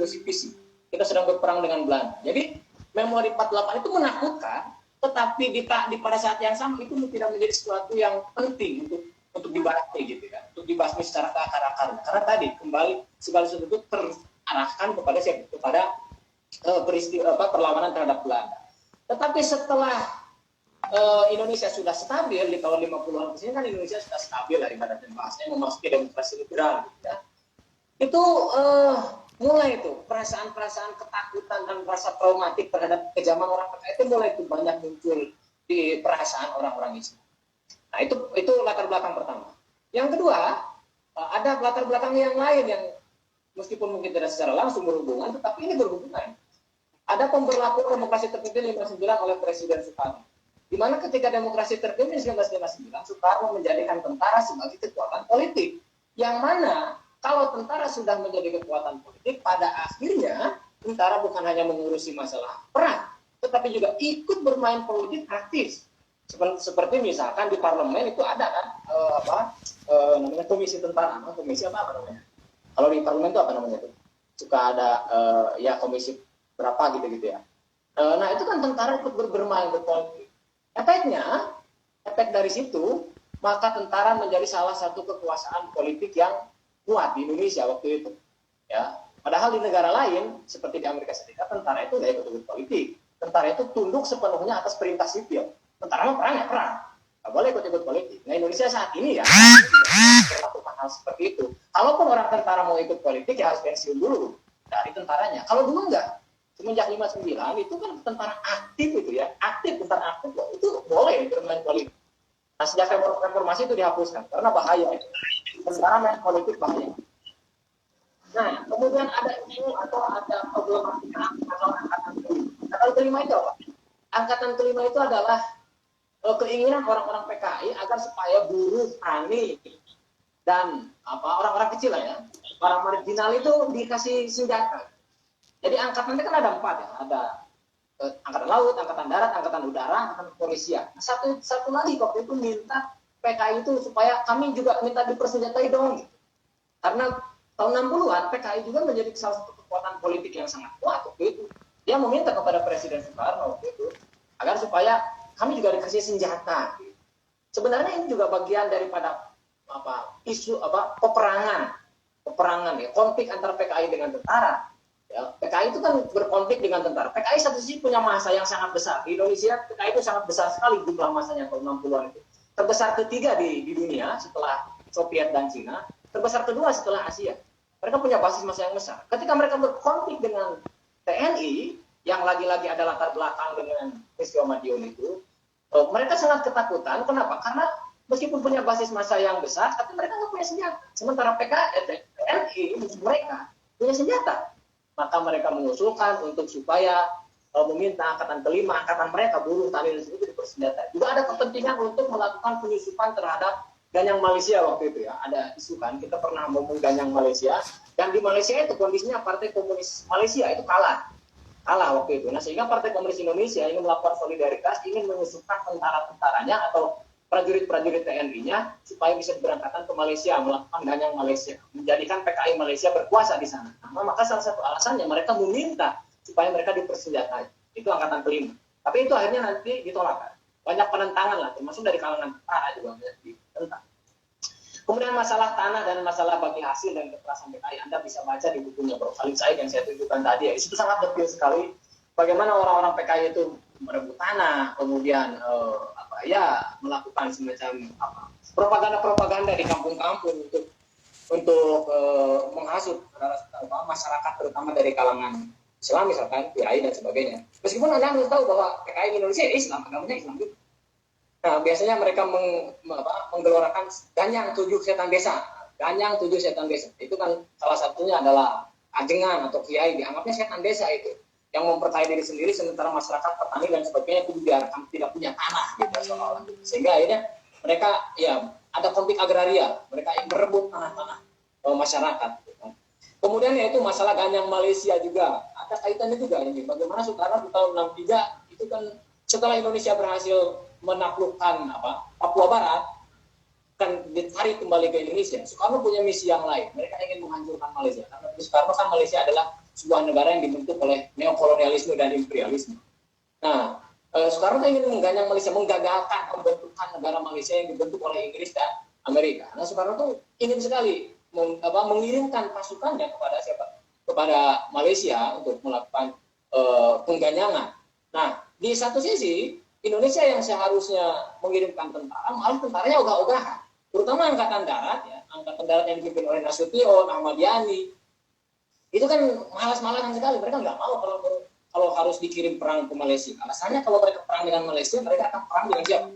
solusi visi. Kita sedang berperang dengan Belanda. Jadi memori 48 itu menakutkan, tetapi pada saat yang sama itu tidak menjadi sesuatu yang penting untuk dibahas gitu ya, untuk dibahas secara akar-akarnya. Karena tadi kembali segala sesuatu itu terarahkan kepada peristiwa perlawanan terhadap Belanda. Tetapi setelah Indonesia sudah stabil di tahun 50-an kesini kan Indonesia sudah stabil lah ibaratnya bahasanya memasuki demokrasi liberal gitu ya. Itu mulai itu perasaan-perasaan ketakutan dan rasa traumatik terhadap kejaman orang PKI itu mulai itu banyak muncul di perasaan orang-orang Islam. Nah itu latar belakang pertama. Yang kedua ada latar belakang yang lain yang meskipun mungkin tidak secara langsung berhubungan, tetapi ini berhubungan. Ada pemberlakuan demokrasi terpimpin 59 oleh Presiden Soekarno. Di mana ketika demokrasi terpimpin 1959, Soekarno menjadikan tentara sebagai kekuatan politik. Yang mana kalau tentara sudah menjadi kekuatan politik, pada akhirnya tentara bukan hanya mengurusi masalah perang, tetapi juga ikut bermain politik aktif. Seperti misalkan di parlemen itu ada kan namanya komisi tentara, komisi apa namanya? Kalau di parlemen itu apa namanya tuh? Suka ada komisi berapa gitu ya. Nah itu kan tentara ikut bermain berpolitik. Efek dari situ, maka tentara menjadi salah satu kekuasaan politik yang kuat di Indonesia waktu itu. Ya, padahal di negara lain seperti di Amerika Serikat, tentara itu tidak ikut politik. Tentara itu tunduk sepenuhnya atas perintah sipil. Tentara mau perang ya perang, nggak boleh ikut politik. Nah Indonesia saat ini ya melakukan hal seperti itu. Kalaupun orang tentara mau ikut politik ya harus pensiun dulu dari tentaranya. Kalau dulu enggak. Semenjak 59 itu kan tentara aktif itu ya, tentara aktif itu boleh bermain politik. Nah sejak reformasi itu dihapuskan karena bahaya itu. Tentara main politik bahaya. Nah kemudian ada isu atau ada problematika angkatan kelima. Angkatan kelima itu apa? Angkatan kelima itu adalah keinginan orang-orang PKI agar supaya buruh, tani dan orang-orang kecil lah ya, orang marginal itu dikasih senjata. Jadi angkatan itu kan ada 4 ya, ada angkatan laut, angkatan darat, angkatan udara, angkatan kepolisian. Nah, satu lagi waktu itu minta PKI itu supaya kami juga minta dipersenjatai dong. Gitu. Karena tahun 60-an PKI juga menjadi salah satu kekuatan politik yang sangat kuat waktu itu. Dia meminta kepada Presiden Soekarno waktu itu agar supaya kami juga dikasih senjata. Gitu. Sebenarnya ini juga bagian daripada isu peperangan ya, konflik antara PKI dengan tentara. Ya, PKI itu kan berkonflik dengan tentara. PKI satu sisi punya massa yang sangat besar. Di Indonesia PKI itu sangat besar sekali jumlah massanya tahun 60-an itu. Terbesar ketiga di dunia setelah Soviet dan Cina. Terbesar kedua setelah Asia. Mereka punya basis massa yang besar. Ketika mereka berkonflik dengan TNI, yang lagi-lagi ada latar belakang dengan peristiwa Madiun itu, mereka sangat ketakutan. Kenapa? Karena meskipun punya basis massa yang besar, tapi mereka nggak punya senjata. Sementara TNI, mereka punya senjata. Maka mereka mengusulkan untuk supaya meminta angkatan kelima, angkatan mereka, buruh, tani, dan sebagainya dipersenjatai. Juga ada kepentingan untuk melakukan penyusupan terhadap Ganyang Malaysia waktu itu ya. Ada isu kan, kita pernah ngomong Ganyang Malaysia, dan di Malaysia itu kondisinya Partai Komunis Malaysia itu kalah waktu itu. Nah sehingga Partai Komunis Indonesia ingin melakukan solidaritas, ingin menyusupkan tentara-tentaranya atau prajurit-prajurit TNI-nya supaya bisa berangkatan ke Malaysia, melakukan Ganyang Malaysia, menjadikan PKI Malaysia berkuasa di sana. Nah, maka salah satu alasannya mereka meminta supaya mereka dipersenjatai. Itu angkatan kelima. Tapi itu akhirnya nanti ditolak. Banyak penentangan lah, termasuk dari kalangan tentara juga banyak ditentang. Kemudian masalah tanah dan masalah bagi hasil dan kekerasan PKI, Anda bisa baca di bukunya Prof. Salim Said yang saya tunjukkan tadi. Ya. Itu sangat detail sekali bagaimana orang-orang PKI itu merebut tanah, kemudian melakukan semacam propaganda di kampung-kampung untuk menghasut masyarakat terutama dari kalangan Islam misalkan kiai dan sebagainya. Meskipun Anda harus tahu bahwa PKI Indonesia Islam, agamanya Islam juga. Nah, biasanya mereka menggelorakan Ganyang 7 setan desa. Ganyang 7 setan desa. Itu kan salah satunya adalah ajengan atau kiai, dianggapnya setan desa itu. Yang memperkaya diri sendiri sementara masyarakat petani dan sebagainya itu dibiarkan tidak punya tanah gitu seolah-olah. Sehingga akhirnya mereka ya ada konflik agraria, mereka ingin merebut tanah-tanah masyarakat. Gitu. Kemudian yaitu masalah Ganyang Malaysia juga ada kaitannya juga ini. Bagaimana Soekarno di tahun 63 itu kan setelah Indonesia berhasil menaklukkan Papua Barat kan ditarik kembali ke Indonesia. Soekarno punya misi yang lain. Mereka ingin menghancurkan Malaysia karena Soekarno kan Malaysia adalah sebuah negara yang dibentuk oleh neokolonialisme dan imperialisme. Nah, Soekarno ingin mengganyang Malaysia, menggagalkan pembentukan negara Malaysia yang dibentuk oleh Inggris dan Amerika. Nah, Soekarno tuh ingin sekali mengirimkan pasukannya kepada siapa? Kepada Malaysia untuk melakukan pengganyangan. Nah, di satu sisi Indonesia yang seharusnya mengirimkan tentara, malah tentaranya ogah-ogahan, terutama angkatan darat, ya, angkatan darat yang dipimpin oleh Nasution, Ahmad Yani, itu kan malas-malasan sekali. Mereka nggak mau kalau harus dikirim perang ke Malaysia. Alasannya kalau mereka perang dengan Malaysia, mereka akan perang dengan siapa?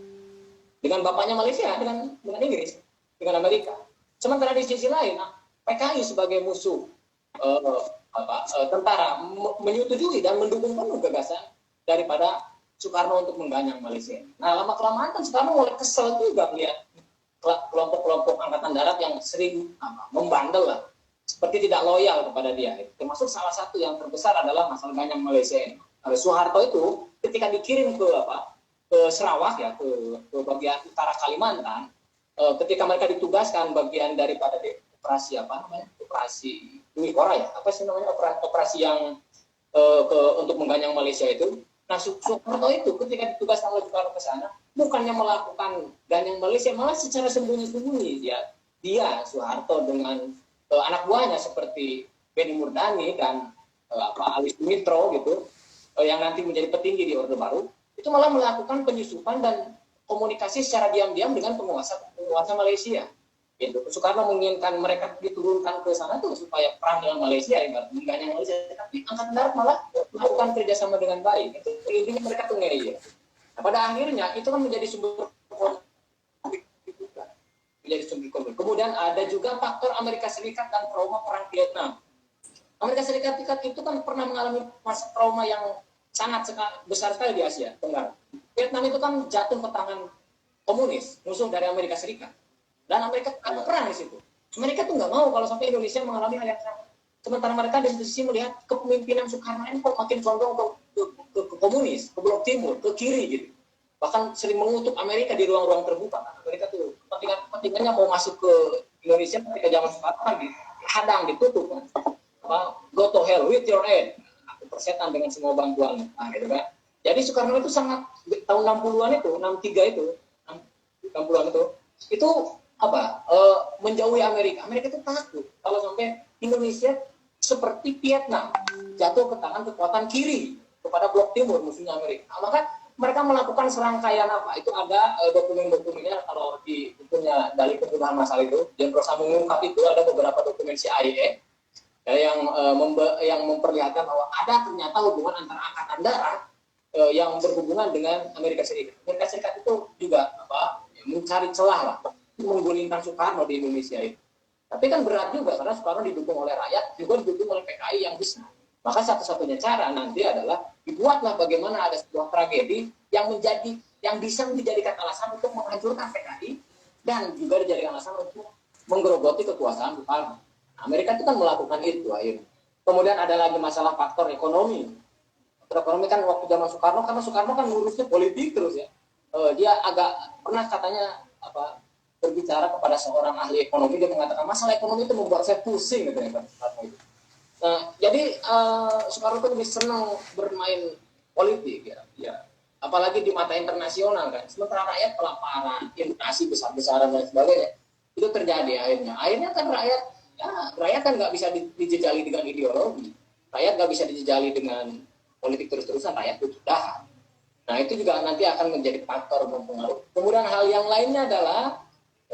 Dengan bapaknya Malaysia, dengan Inggris, dengan Amerika. Sementara di sisi lain, PKI sebagai musuh tentara menyetujui dan mendukung penuh gagasan daripada Soekarno untuk mengganyang Malaysia. Nah, lama-kelamaan kan Soekarno mulai kesel juga melihat kelompok-kelompok angkatan darat yang sering membandel lah, seperti tidak loyal kepada dia. Termasuk salah satu yang terbesar adalah masalah ganyang Malaysia ini. Soeharto itu ketika dikirim ke Sarawak, ya, ke bagian utara Kalimantan, ketika mereka ditugaskan bagian daripada operasi operasi Mekora, ya, apa sih namanya, operasi yang untuk mengganyang Malaysia itu. Nah, Soeharto itu ketika ditugaskan oleh Soekarno ke sana, bukannya melakukan ganyang Malaysia, malah secara sembunyi-sembunyi dia Soeharto dengan anak buahnya seperti Benny Murdani dan Ali Sumitro gitu, yang nanti menjadi petinggi di Orde Baru, itu malah melakukan penyusupan dan komunikasi secara diam-diam dengan penguasa Malaysia. Gitu. Soekarno menginginkan mereka diturunkan ke sana tuh supaya perang dengan Malaysia, mengganyang Malaysia, tapi angkatan darat malah melakukan kerjasama dengan baik. Itu intinya mereka tuh ngeyel. Nah, pada akhirnya itu kan menjadi sumber konflik. Kemudian ada juga faktor Amerika Serikat dan trauma perang Vietnam. Amerika Serikat itu kan pernah mengalami masa trauma yang sangat besar sekali di Asia Tenggara. Vietnam itu kan jatuh ke tangan komunis, musuh dari Amerika Serikat. Dan Amerika akan perang di situ. Mereka tuh nggak mau kalau sampai Indonesia mengalami hal yang sama. Sementara mereka di sisi melihat kepemimpinan Soekarno ini kok makin condong ke komunis, ke blok timur, ke kiri gitu. Bahkan sering mengutuk Amerika di ruang-ruang terbuka. Amerika tuh kepentingannya mau masuk ke Indonesia ketika zaman Soekarno kan dihadang, ditutup kan. Go to hell with your aid. Aku persetan dengan semua bantuan. Nah, gitu kan. Jadi Soekarno itu sangat tahun 60-an itu, 63 itu, 60-an itu menjauhi Amerika. Amerika itu takut kalau sampai Indonesia seperti Vietnam jatuh ke tangan kekuatan kiri kepada blok timur musuhnya Amerika. Nah, maka mereka melakukan serangkaian itu ada dokumen-dokumennya. Kalau di bukunya Dalih Pembunuhan Massal itu, John Rosa mengungkap itu ada beberapa dokumen CIA yang memperlihatkan bahwa ada ternyata hubungan antara angkatan darat yang berhubungan dengan Amerika Serikat. Amerika Serikat itu juga mencari celah lah, menggulingkan Soekarno di Indonesia itu. Tapi kan berat juga karena Soekarno didukung oleh rakyat, juga didukung oleh PKI yang besar. Maka satu-satunya cara nanti adalah dibuatlah bagaimana ada sebuah tragedi yang bisa dijadikan alasan untuk menghancurkan PKI dan juga dijadikan alasan untuk menggerogoti kekuasaan Soekarno. Amerika itu kan melakukan itu akhirnya. Kemudian ada lagi masalah faktor ekonomi. Faktor ekonomi kan waktu zaman Soekarno, karena Soekarno kan ngurusnya politik terus ya. Dia agak pernah katanya berbicara kepada seorang ahli ekonomi, dia mengatakan masalah ekonomi itu membuat saya pusing gitu ya Soekarno itu. Nah, jadi Soekarno itu lebih senang bermain politik ya. Apalagi di mata internasional kan. Sementara rakyat kelaparan, inflasi besar-besaran dan sebagainya. Itu terjadi akhirnya. Akhirnya kan rakyat kan nggak bisa dijejali dengan ideologi. Rakyat nggak bisa dijejali dengan politik terus-terusan, rakyat itu sudah. Nah, itu juga nanti akan menjadi faktor mempengaruhi. Kemudian hal yang lainnya adalah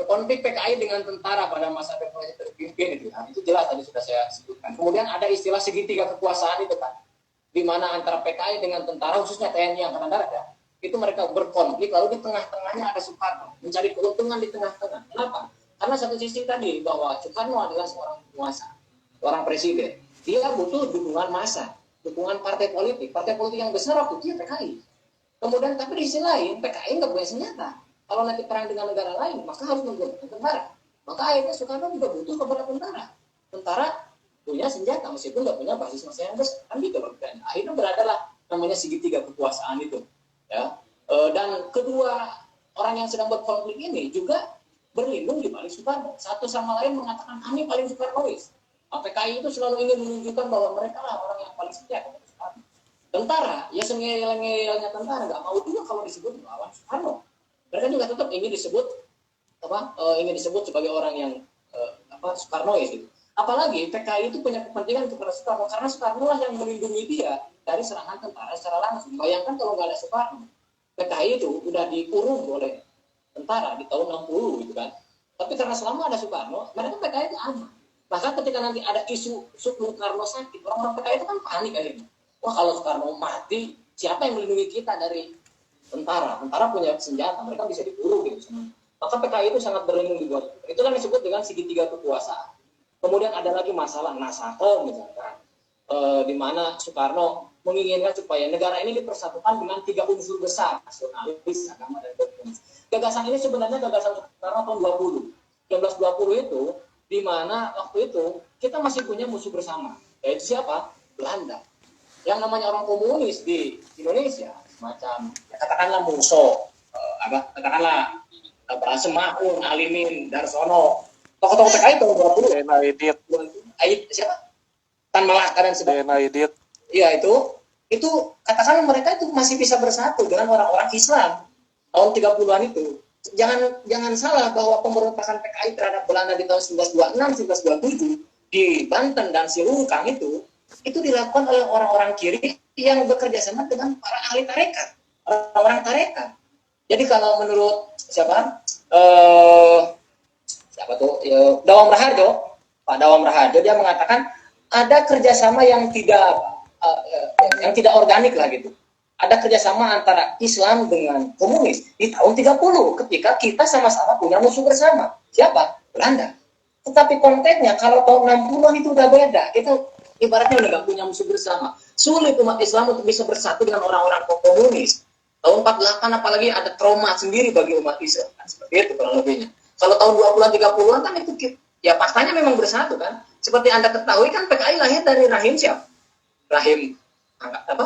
konflik PKI dengan tentara pada masa reformasi terpimpin itu. Nah, itu jelas tadi sudah saya sebutkan. Kemudian ada istilah segitiga kekuasaan itu kan, di mana antara PKI dengan tentara, khususnya TNI Angkatan Darat ya, itu mereka berkonflik, lalu di tengah-tengahnya ada Soekarno, mencari keuntungan di tengah-tengah. Kenapa? Karena satu sisi tadi bahwa Soekarno adalah seorang penguasa, seorang presiden. Dia butuh dukungan massa, dukungan partai politik yang besar waktu itu ya PKI. Kemudian tapi di sisi lain PKI nggak punya senjata. Kalau nanti perang dengan negara lain, maka harus menggunakan tentara. Maka akhirnya Soekarno juga butuh kepada tentara. Tentara punya senjata meskipun nggak punya basis massa yang besar. Kan gitu logikanya. Akhirnya beradalah namanya segitiga kekuasaan itu. Ya. Dan kedua orang yang sedang berkonflik ini juga berlindung di balik Soekarno. Satu sama lain mengatakan kami paling Soekarnois. PKI itu selalu ingin menunjukkan bahwa mereka lah orang yang paling setia kepada Soekarno. Tentara, ya sengil-ngilnya tentara nggak mau juga kalau disebut melawan Soekarno. Mereka juga tetap ingin disebut ingin disebut sebagai orang yang Soekarno ya gitu. Apalagi PKI itu punya kepentingan kepada Soekarno karena Soekarno lah yang melindungi dia dari serangan tentara secara langsung. Bayangkan kalau nggak ada Soekarno, PKI itu udah dikurung oleh tentara di tahun 60 gitu kan. Tapi karena selama ada Soekarno, mereka PKI itu aman. Maka ketika nanti ada isu Soekarno sakit, orang-orang PKI itu kan panik akhirnya. Wah kalau Soekarno mati, siapa yang melindungi kita dari tentara? Tentara punya senjata, mereka bisa diburu gitu. Maka PKI itu sangat berlindung di bawah. Itulah yang disebut dengan segitiga kekuasaan. Kemudian ada lagi masalah Nasakom misalkan, di mana Soekarno menginginkan supaya negara ini dipersatukan dengan 3 unsur besar, nasionalis, agama, dan komunis. Gagasan ini sebenarnya gagasan Soekarno tahun 20. 1920 itu, di mana waktu itu kita masih punya musuh bersama, yaitu siapa? Belanda. Yang namanya orang komunis di Indonesia, semacam ya katakanlah Musso, katakanlah Semaun, Alimin, Darsono, tokoh-tokoh PKI tahun 20. Dena Edit. Siapa? Tan Malaka dan sebagainya. Dena Edit. Iya itu katakanlah mereka itu masih bisa bersatu dengan orang-orang Islam tahun 30-an itu. Jangan salah bahwa pemberontakan PKI terhadap Belanda di tahun 1926, 1927 di Banten dan Silungkang itu dilakukan oleh orang-orang kiri yang bekerja sama dengan para ahli tarekat, orang-orang tarekat. Jadi kalau menurut siapa tuh Dawam Raharjo, Pak Dawam Raharjo, dia mengatakan ada kerjasama yang tidak organik lah gitu. Ada kerjasama antara Islam dengan komunis di tahun 30 ketika kita sama-sama punya musuh bersama. Siapa? Belanda. Tetapi konteksnya kalau tahun 60-an itu udah beda. Itu ibaratnya udah nggak punya musuh bersama. Sulit umat Islam untuk bisa bersatu dengan orang-orang komunis. Tahun 48 apalagi ada trauma sendiri bagi umat Islam. Kan? Seperti itu kurang lebihnya. Kalau tahun 20-an, 30-an kan itu ya faktanya memang bersatu kan. Seperti Anda ketahui kan PKI lahir dari rahim siapa?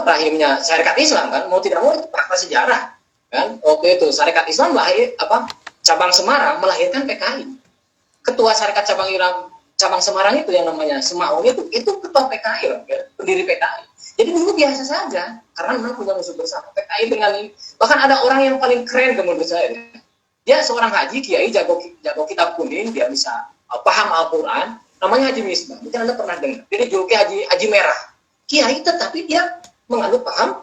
Rahimnya Syarikat Islam kan, mau tidak mau itu fakta sejarah kan. Waktu itu Syarikat Islam lahir cabang Semarang melahirkan PKI. Ketua Syarikat cabang Semarang itu yang namanya Semaun itu ketua PKI loh, ya, pendiri PKI. Jadi dulu biasa saja karena memang punya musuh bersama. PKI dengan ini bahkan ada orang yang paling keren menurut saya. Dia seorang haji kiai jago kitab kuning, dia bisa paham Al-Qur'an, namanya Haji Misbah. Mungkin Anda pernah dengar. Jadi juluki Haji Merah. Kiai tetapi dia menganut paham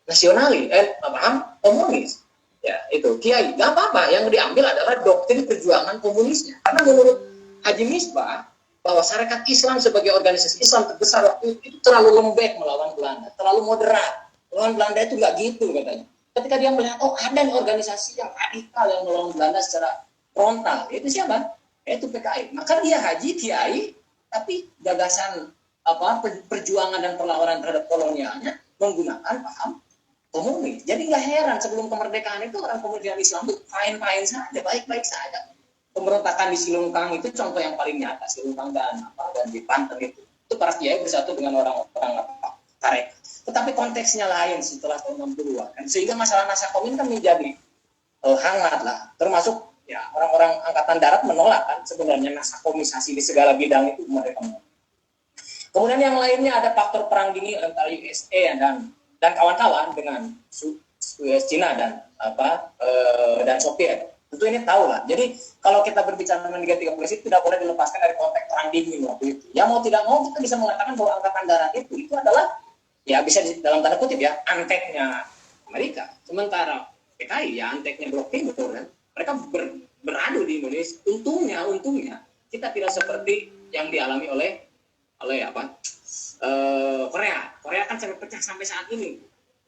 nasionalis, paham komunis. Ya, itu kiai. Enggak apa-apa, yang diambil adalah doktrin perjuangan komunisnya. Karena menurut Haji Misbah bahwa Syarikat Islam sebagai organisasi Islam terbesar waktu itu terlalu lembek melawan Belanda, terlalu moderat. Melawan Belanda itu enggak gitu katanya. Ketika dia melihat ada nih organisasi yang radikal yang melawan Belanda secara frontal, itu siapa? Itu PKI. Maka dia haji kiai tapi gagasan perjuangan dan perlawanan terhadap kolonialnya menggunakan paham komunis. Jadi nggak heran sebelum kemerdekaan itu orang komunis Islam itu fine-fine saja, baik-baik saja. Pemberontakan di Silungkang itu contoh yang paling nyata. Silungkang dan di Banten itu para kiai bersatu dengan orang-orang tarekat. Tetapi konteksnya lain setelah tahun 60-an. Sehingga masalah Nasakom ini kan menjadi hangat lah. Termasuk ya orang-orang angkatan darat menolak kan sebenarnya Nasakomisasi di segala bidang itu mereka menolak. Kemudian yang lainnya ada faktor perang dingin antara USA dan kawan-kawan dengan Cina dan Soviet. Tentu ini tahu lah. Jadi kalau kita berbicara dengan Liga 13 itu tidak boleh dilepaskan dari konteks perang dingin waktu itu. Ya mau tidak mau kita bisa mengatakan bahwa angkatan darat itu adalah ya bisa dalam tanda kutip ya anteknya Amerika. Sementara PKI ya anteknya Blok Timur kan. Mereka beradu di Indonesia. Untungnya kita tidak seperti yang dialami oleh Korea. Korea kan sampai pecah sampai saat ini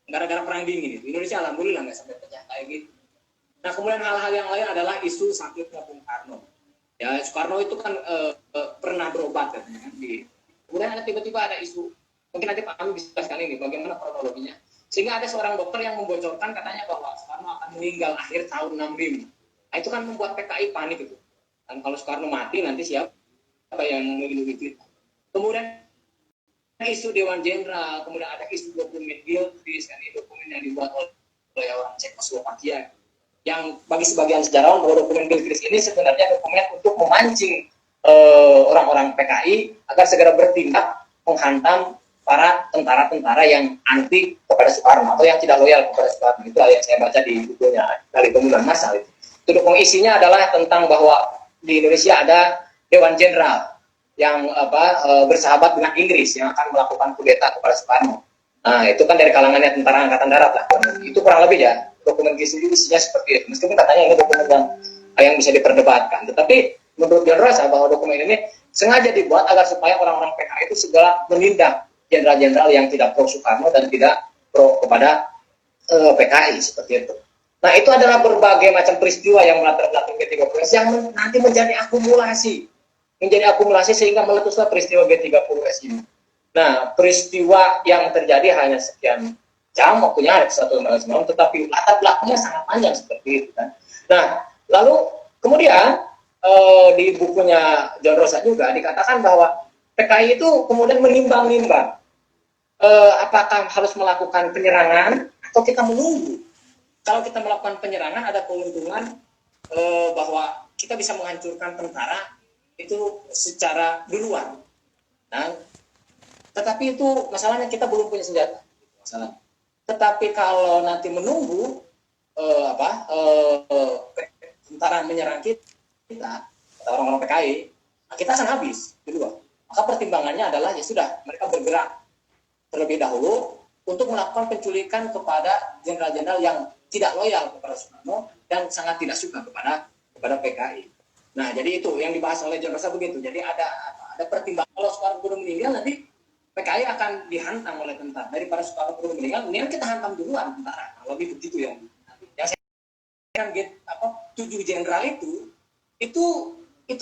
gara-gara perang dingin itu. Indonesia alhamdulillah nggak sampai pecah kayak gitu. Nah kemudian hal-hal yang lain adalah isu sakitnya Bung Karno. Ya Soekarno itu kan pernah berobat katanya kan. Kemudian tiba-tiba ada isu. Mungkin nanti Pak Ami bisa jelaskan ini bagaimana kronologinya. Sehingga ada seorang dokter yang membocorkan katanya bahwa Soekarno akan meninggal akhir tahun 65. Nah itu kan membuat PKI panik itu. Dan kalau Soekarno mati nanti siapa yang melindungi kita? Kemudian isu Dewan Jenderal, kemudian ada isu dokumen Gilchrist, kan ini dokumen yang dibuat oleh orang Cekoslovakia. Yang bagi sebagian sejarawan bahwa dokumen Gilchrist ini sebenarnya dokumen untuk memancing orang-orang PKI agar segera bertindak menghantam para tentara-tentara yang anti kepada Soekarno atau yang tidak loyal kepada Soekarno. Itu yang saya baca di bukunya dari Pembunuhan Massal. Itu dokumen isinya adalah tentang bahwa di Indonesia ada Dewan Jenderal yang bersahabat dengan Inggris yang akan melakukan kudeta kepada Soekarno. Nah, itu kan dari kalangannya tentara angkatan darat lah. Itu kurang lebih ya dokumen isinya seperti itu. Meskipun katanya ini dokumen yang bisa diperdebatkan, tetapi menurut John Rosa bahwa dokumen ini sengaja dibuat agar supaya orang-orang PKI itu segera menindak jenderal-jenderal yang tidak pro Soekarno dan tidak pro kepada PKI seperti itu. Nah, itu adalah berbagai macam peristiwa yang melatar belakang G30S yang nanti menjadi akumulasi sehingga meletuslah peristiwa G30S ini. Nah, peristiwa yang terjadi hanya sekian jam waktunya, ada 1 malam, tetapi latar belakangnya sangat panjang seperti itu kan. Nah, lalu kemudian di bukunya John Rosa juga dikatakan bahwa PKI itu kemudian menimbang-nimbang apakah harus melakukan penyerangan atau kita menunggu. Kalau kita melakukan penyerangan ada keuntungan bahwa kita bisa menghancurkan tentara itu secara duluan. Nah, tetapi itu masalahnya kita belum punya senjata. Masalah. Tetapi kalau nanti menunggu tentara menyerang kita orang-orang PKI, kita akan habis kedua. Maka pertimbangannya adalah ya sudah mereka bergerak terlebih dahulu untuk melakukan penculikan kepada jenderal-jenderal yang tidak loyal kepada Soekarno dan sangat tidak suka kepada PKI. Nah, jadi itu yang dibahas oleh John Rosa begitu. Jadi ada pertimbangan kalau Soekarno belum meninggal nanti PKI akan dihantam oleh tentara. Daripada Soekarno belum meninggal, mendingan kita hantam duluan tentara. Kalau lebih begitu ya. Yang saya kan 7 jenderal itu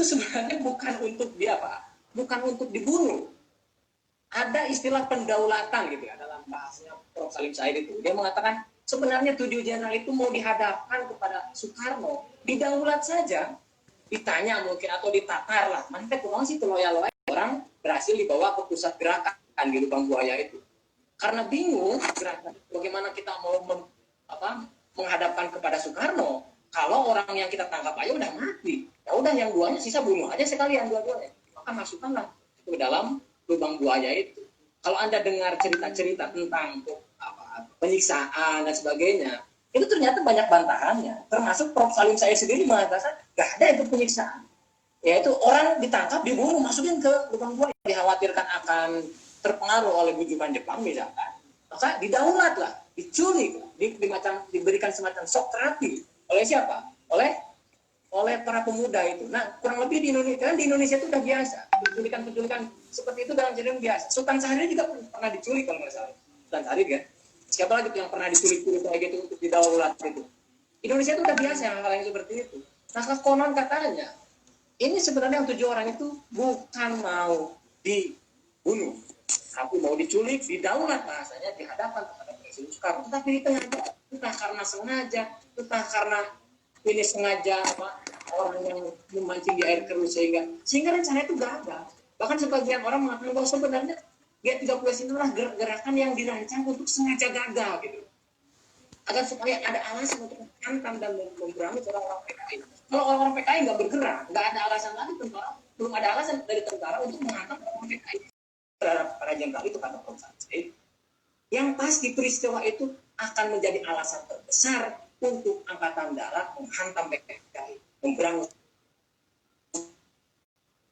sebenarnya bukan untuk bukan untuk dibunuh. Ada istilah pendaulatan gitu ya dalam bahasanya Prof. Salim Said itu. Dia mengatakan sebenarnya 7 jenderal itu mau dihadapkan kepada Soekarno, didaulat saja, ditanya mungkin atau ditatar lah. Mana kurang sih loyal orang berhasil dibawa ke pusat gerakan di Lubang Buaya itu. Karena bingung gerakan bagaimana kita mau menghadapkan kepada Soekarno kalau orang yang kita tangkap aja udah mati. Ya udah yang duanya sisa bunuh aja sekalian dua-duanya. Maka masukkanlah ke dalam Lubang Buaya itu. Kalau Anda dengar cerita-cerita tentang penyiksaan dan sebagainya, itu ternyata banyak bantahannya. Termasuk Prof. Salim saya sendiri mengatakan gak ada itu penyiksaan. Yaitu orang ditangkap, dibunuh, masukin ke Lubang Buaya. Dikhawatirkan akan terpengaruh oleh bujukan Jepang misalkan. Maka didaulat lah, diculik, diberikan semacam shock terapi. Oleh siapa? Oleh para pemuda itu. Nah, kurang lebih di Indonesia itu udah biasa. Penculikan seperti itu dalam jalan biasa. Sultan Syahrir juga pernah diculik kalau nggak salah. Sultan Syahrir kan. Siapa lagi tuh yang pernah diculik kayak gitu untuk didaulat gitu. Indonesia itu udah biasa hal yang seperti itu. Nah, konon katanya ini sebenarnya yang 7 orang itu bukan mau dibunuh, tapi mau diculik, didaulat bahasanya di hadapan kepada Presiden Soekarno. Tetapi di tengah entah karena sengaja, entah karena ini sengaja orang yang memancing di air keruh sehingga rencana itu gagal. Bahkan sebagian orang mengatakan bahwa sebenarnya G30S itu adalah gerakan yang dirancang untuk sengaja gagal gitu. Agar supaya ada alasan untuk menghantam dan memberangus orang-orang PKI. Kalau orang-orang PKI nggak bergerak, nggak ada alasan lagi tentara, belum ada alasan dari tentara untuk menghantam orang-orang PKI. Terhadap para jenderal itu kata Prof. Said, yang pasti peristiwa itu akan menjadi alasan terbesar untuk angkatan darat menghantam PKI, memberangus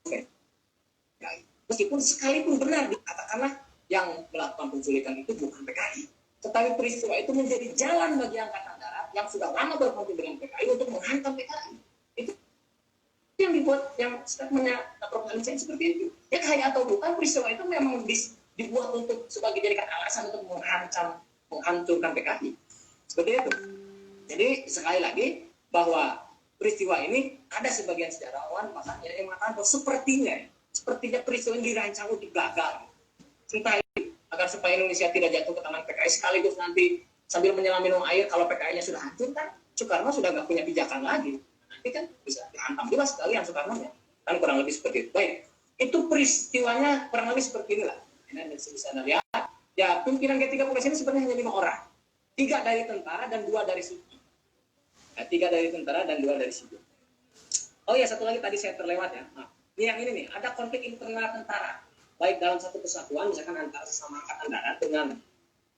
PKI. Meskipun sekalipun benar dikatakanlah yang melakukan penculikan itu bukan PKI, tetapi peristiwa itu menjadi jalan bagi angkatan darat yang sudah lama berkonflik dengan PKI untuk menghantam PKI. Itu yang dibuat, yang statementnya Prof. Salim Said seperti itu. Ya kaya atau bukan, peristiwa itu memang dibuat untuk sebagai jadikan alasan untuk menghancurkan PKI. Seperti itu. Jadi sekali lagi bahwa peristiwa ini ada sebagian sejarawan bahkan yang mengatakan bahwa sepertinya peristiwa ini dirancang untuk gagal. Entah itu agar supaya Indonesia tidak jatuh ke tangan PKI sekaligus nanti sambil menyelam minum air kalau PKI-nya sudah hancur kan Soekarno sudah nggak punya pijakan lagi. Nanti kan bisa dihantam juga sekalian Soekarno-nya. Kan kurang lebih seperti itu. Baik, itu peristiwanya kurang lebih seperti inilah. Ini bisa Anda lihat. Ya, pimpinan G30S ini sebenarnya hanya 5 orang. 3 dari tentara dan 2 dari sipil. Ya, 3 dari tentara dan 2 dari sipil. Oh ya, satu lagi tadi saya terlewat ya. Nah, Ini yang ini nih, ada konflik internal tentara, baik dalam satu kesatuan, misalkan antara sesama angkatan darat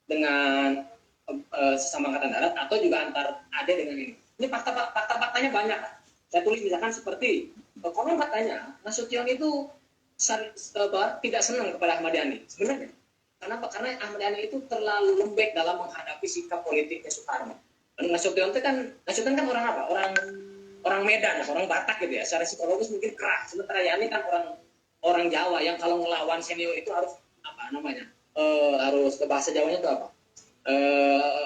dengan sesama angkatan darat, atau juga antar AD dengan ini. Ini fakta-faktanya banyak. Saya tulis misalkan seperti konon katanya Nasution itu tidak senang kepada Ahmad Yani sebenarnya. Kenapa? Karena Ahmad Yani itu terlalu lembek dalam menghadapi sikap politiknya Soekarno. Nasution kan orang apa? Orang Medan, orang Batak gitu ya. Secara psikologis mungkin keras. Sementara Yani kan orang Jawa yang kalau ngelawan senior itu harus apa namanya? Harus ke bahasa Jawanya itu apa?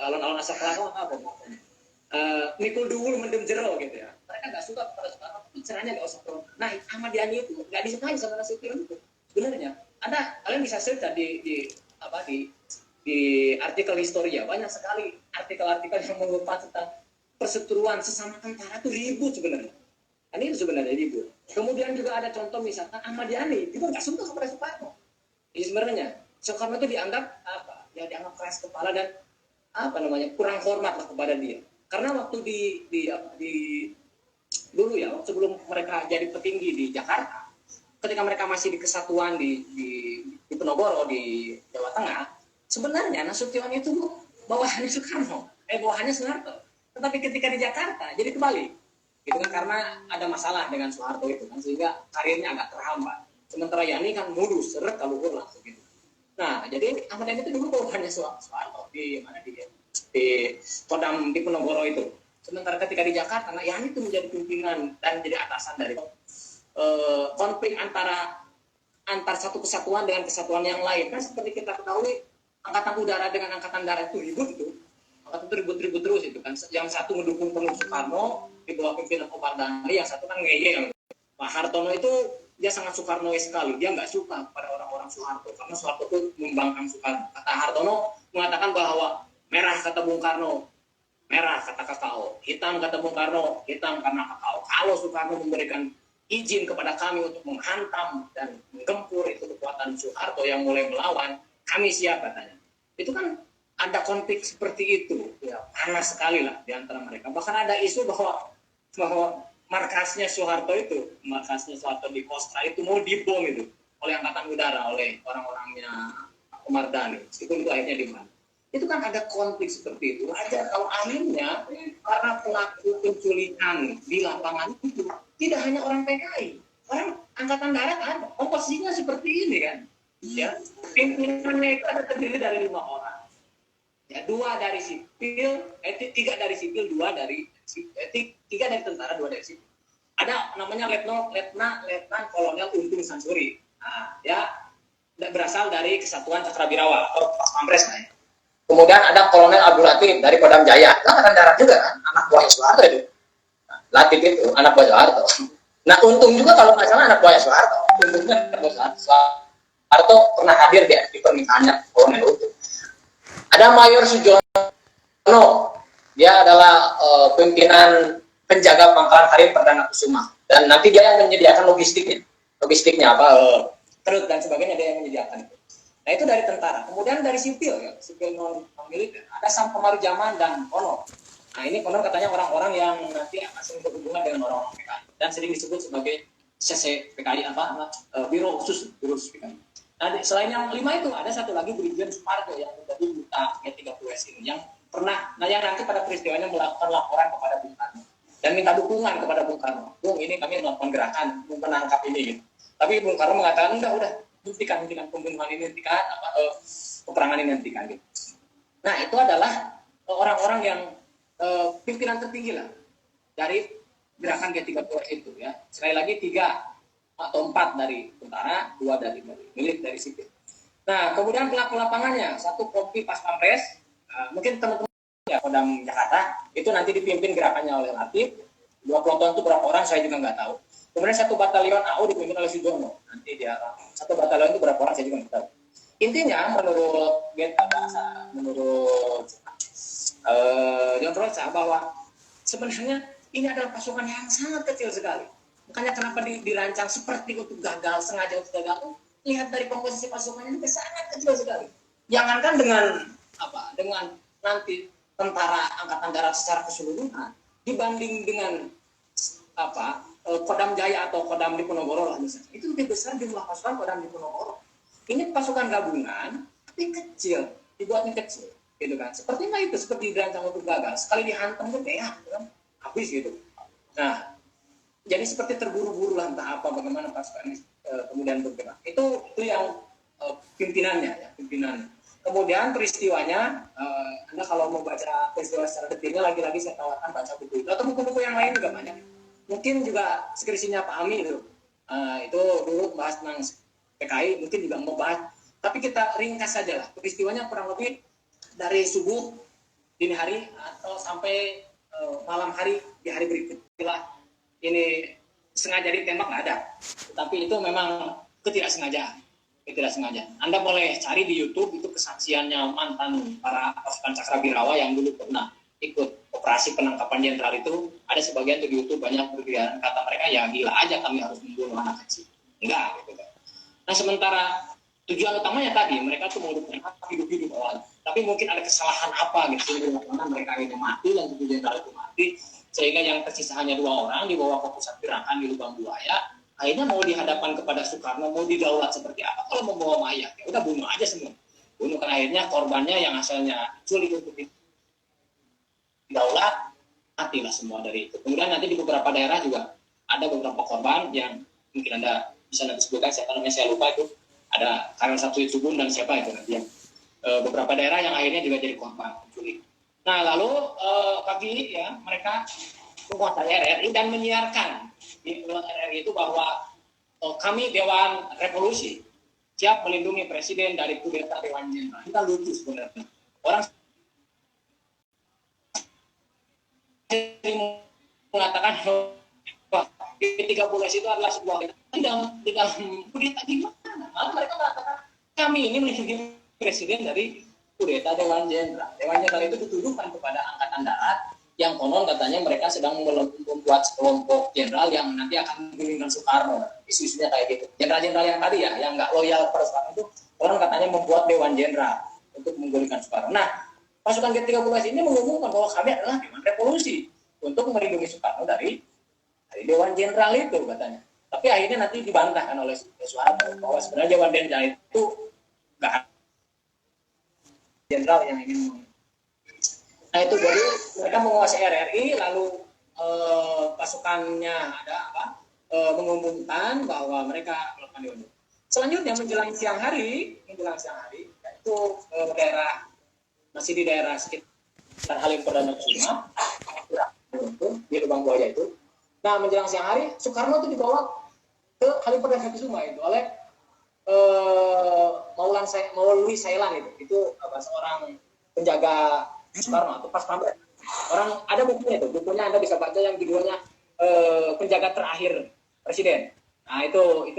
Alon-alon asal kelakon apa maksudnya? Mikul dulu mendem jero gitu ya. Mereka nggak suka kepada Soekarno, caranya nggak usah pro. Nah, Ahmad Yani itu nggak disukai sama Nasution itu. Sebenarnya ada, kalian bisa search di artikel historia, banyak sekali artikel-artikel yang mengungkap tentang perseteruan sesama tentara itu ribut sebenarnya. Ini sebenarnya ribut. Kemudian juga ada contoh misalkan Ahmad Yani juga nggak suka kepada Soekarno. Jadi sebenarnya Soekarno itu dianggap apa? Ya dianggap keras kepala dan apa namanya kurang hormat lah kepada dia. Karena waktu dulu ya, sebelum mereka jadi petinggi di Jakarta, ketika mereka masih di kesatuan di Penogoro di Jawa Tengah, sebenarnya Nasution itu bawahannya Soeharto. Tetapi ketika di Jakarta jadi kebalik, gitu kan, karena ada masalah dengan Soeharto itu kan, sehingga karirnya agak terhambat. Sementara Yani kan mulus, seret kalau langsung gitu. Nah, jadi Ahmad Yani itu dulu bawahannya Soeharto di mana di Kodam di Penogoro itu. Sementara ketika di Jakarta, nah Yani itu menjadi pimpinan dan menjadi atasan dari konflik antar satu kesatuan dengan kesatuan yang lain. Kan seperti kita ketahui, angkatan udara dengan angkatan darat itu ribut itu. Angkatan itu ribut-ribut terus itu kan. Yang satu mendukung penuh Soekarno di bawah pimpinan Omar Dani, yang satu kan ngeyel. Pak Hartono itu dia sangat Soekarnois sekali. Dia nggak suka pada orang-orang Soeharto karena Soeharto itu membangkang Soekarno. Kata Hartono mengatakan bahwa merah kata Bung Karno, merah kata kakao, hitam kata Bung Karno, hitam karena kakao. Kalau Soekarno memberikan izin kepada kami untuk menghantam dan menggempur itu kekuatan Soeharto yang mulai melawan, kami siap katanya. Itu kan ada konflik seperti itu, ya panas sekali lah di antara mereka. Bahkan ada isu bahwa markasnya Soeharto di Kostra itu mau dibom itu oleh angkatan udara, oleh orang-orangnya Omar Dhani. Itu akhirnya di mana? Itu kan ada konflik seperti itu. Wajar kalau akhirnya karena pelaku penculikan di lapangan itu tidak hanya orang PKI, orang angkatan darat ada. Komposisinya seperti ini kan. Ya, pimpinannya itu ada terdiri dari 5 orang. Ya, 2 dari sipil, 3 dari sipil, 3 dari tentara, 2 dari sipil. Ada namanya Letnan Kolonel Untung Sansuri. Nah, ya berasal dari Kesatuan Cakrabirawa atau Pas Pampres. Kemudian ada Kolonel Abdul Latif dari Kodam Jaya. Angkatan darat juga kan, anak buahnya Soeharto itu. Latif itu anak buah Soeharto. Nah, Untung juga kalau nggak salah anak buahnya Soeharto. Untungnya anak buah Soeharto pernah hadir di pernikahannya Kolonel Untung. Ada Mayor Sujono, dia adalah pimpinan penjaga Pangkalan Harim Perdana Kusuma, dan nanti dia yang menyediakan logistiknya apa terus dan sebagainya, dia yang menyediakan. Nah, itu dari tentara. Kemudian dari sipil ya, sipil non militer, ada Sam Pemarujaman dan Konor. Nah, ini Konor katanya orang-orang yang nanti akan berhubungan dengan orang-orang PKI dan sering disebut sebagai CC PKI Biro Khusus PKI. Nah, selain yang 5 itu ada satu lagi Brigjen Suparto yang menjadi duta G30S ini, yang nanti pada peristiwanya melakukan laporan kepada Bung Karno dan minta dukungan kepada Bung Karno. Bung, ini kami melakukan gerakan menangkap ini gitu. Tapi Bung Karno mengatakan udah hentikan pembunuhan ini, hentikan peperangan ini, hentikan gitu. Nah, itu adalah orang-orang yang pimpinan tertinggi lah dari gerakan G30S itu ya. Sekali lagi 3 atau 4 dari tentara, 2 dari milik dari sipil. Nah, kemudian pelaku lapangannya, 1 Kompi Pas Pampres, mungkin teman-teman ya Kodam Jakarta itu nanti dipimpin gerakannya oleh Latif. 2 peloton itu berapa orang saya juga nggak tahu. Kemudian 1 batalion AU dipimpin oleh Sujono. Nanti dia 1 batalion itu berapa orang saya juga nggak tahu. Intinya menurut John Rocha bahwa sebenarnya ini adalah pasukan yang sangat kecil sekali. Makanya kenapa dirancang seperti untuk gagal, sengaja untuk gagal. Lihat dari komposisi pasukannya itu sangat kecil sekali. Jangankan dengan nanti tentara angkatan darat secara keseluruhan dibanding dengan Kodam Jaya atau Kodam Diponegoro lah misalnya, itu lebih besar jumlah pasukan Kodam Diponegoro. Ini pasukan gabungan, tapi kecil, dibuatnya kecil, gitu kan. Sepertinya itu seperti dirancang untuk gagal, sekali dihantam tuh ya, kan, habis gitu. Nah, jadi seperti terburu-buru lah entah apa bagaimana pasukan ini kemudian bergerak. Itu yang pimpinannya ya, pimpinannya. Kemudian peristiwanya, Anda kalau mau baca peristiwa secara detailnya, lagi-lagi saya tawarkan baca buku itu atau buku-buku yang lain juga banyak. Mungkin juga skripsinya Pak Ami itu dulu bahas tentang PKI, mungkin juga mau bahas. Tapi kita ringkas saja lah. Peristiwanya kurang lebih dari subuh dini hari atau sampai malam hari di hari berikutnya. Ini sengaja ditembak nggak ada, tetapi itu memang ketidaksengajaan. Anda boleh cari di YouTube itu kesaksiannya mantan para pasukan Cakrabirawa yang dulu pernah ikut operasi penangkapan jenderal itu. Ada sebagian di YouTube banyak berkeliaran, kata mereka ya gila aja kami harus membunuh anak kecil. Enggak gitu kan. Nah sementara tujuan utamanya tadi mereka tuh mau hidup awal, tapi mungkin ada kesalahan apa gitu sehingga mereka ini mati dan tujuh jenderal itu mati, sehingga yang tersisa hanya 2 orang dibawa ke pusat gerakan di Lubang Buaya. Akhirnya mau dihadapkan kepada Soekarno, mau didaulat seperti apa? Kalau membawa mayat, ya udah bunuh aja semua. Bunuh, kan akhirnya korbannya yang asalnya sulit untuk didaulat, matilah semua dari itu. Kemudian nanti di beberapa daerah juga ada beberapa korban yang mungkin Anda bisa nanti sebutkan, siapa namanya saya lupa itu. Ada Karel Satrio Subun dan siapa itu nanti yang beberapa daerah yang akhirnya juga jadi korban penculik. Nah lalu pagi ya mereka menguasai RRI dan menyiarkan di RRI itu bahwa kami Dewan Revolusi siap melindungi presiden dari kudeta Dewan Jenderal. Kita lucu sebenarnya. Orang mengatakan bahwa G30S itu adalah sebuah di dalam kudeta gimana? Malah mereka mengatakan kami ini melindungi presiden dari kudeta Dewan Jenderal. Dewan Jenderal itu dituduhkan kepada Angkatan Darat yang konon katanya mereka sedang membuat sekelompok jenderal yang nanti akan menggulingkan Soekarno. Isu-isunya kayak gitu. Jenderal-jenderal yang tadi ya, yang nggak loyal pada Soekarno itu, orang katanya membuat Dewan Jenderal untuk menggulingkan Soekarno. Nah, pasukan G30S ini mengumumkan bahwa kami adalah Dewan Revolusi untuk melindungi Soekarno dari Dewan Jenderal itu katanya. Tapi akhirnya nanti dibantahkan oleh Soeharto bahwa sebenarnya Dewan Jenderal itu nggak jenderal yang ingin. Nah itu dari mereka menguasai RRI, lalu pasukannya ada mengumumkan bahwa mereka melakukan Dewan. Selanjutnya menjelang siang hari yaitu daerah masih di daerah sekitar Halim Perdana Kusuma di Lubang Buaya itu. Nah menjelang siang hari Soekarno itu dibawa ke Halim Perdana Kusuma itu oleh Maulwi Sailan itu seorang penjaga Soekarno atau pas pampres. Orang ada bukunya itu, bukunya Anda bisa baca yang judulnya penjaga terakhir presiden. Nah itu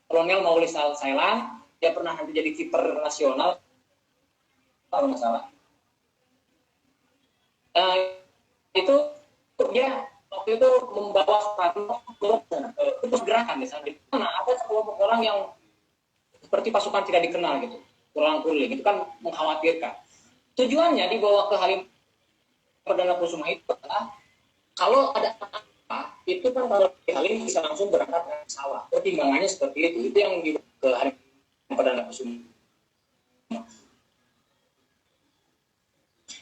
Kolonel Maulwi Sailan, dia pernah nanti jadi kiper nasional kalau nggak salah. Itu dia waktu itu membawa Soekarno ke gerakan misalnya. Nah ada sekelompok orang yang seperti pasukan tidak dikenal gitu, kurang-kurang itu kan mengkhawatirkan. Tujuannya dibawa ke Halim Perdana Kusuma itu adalah kalau ada apa itu kan kalau di Halim bisa langsung berangkat ke pesawat. Pertimbangannya seperti itu yang dibawa ke Halim Perdana Kusuma.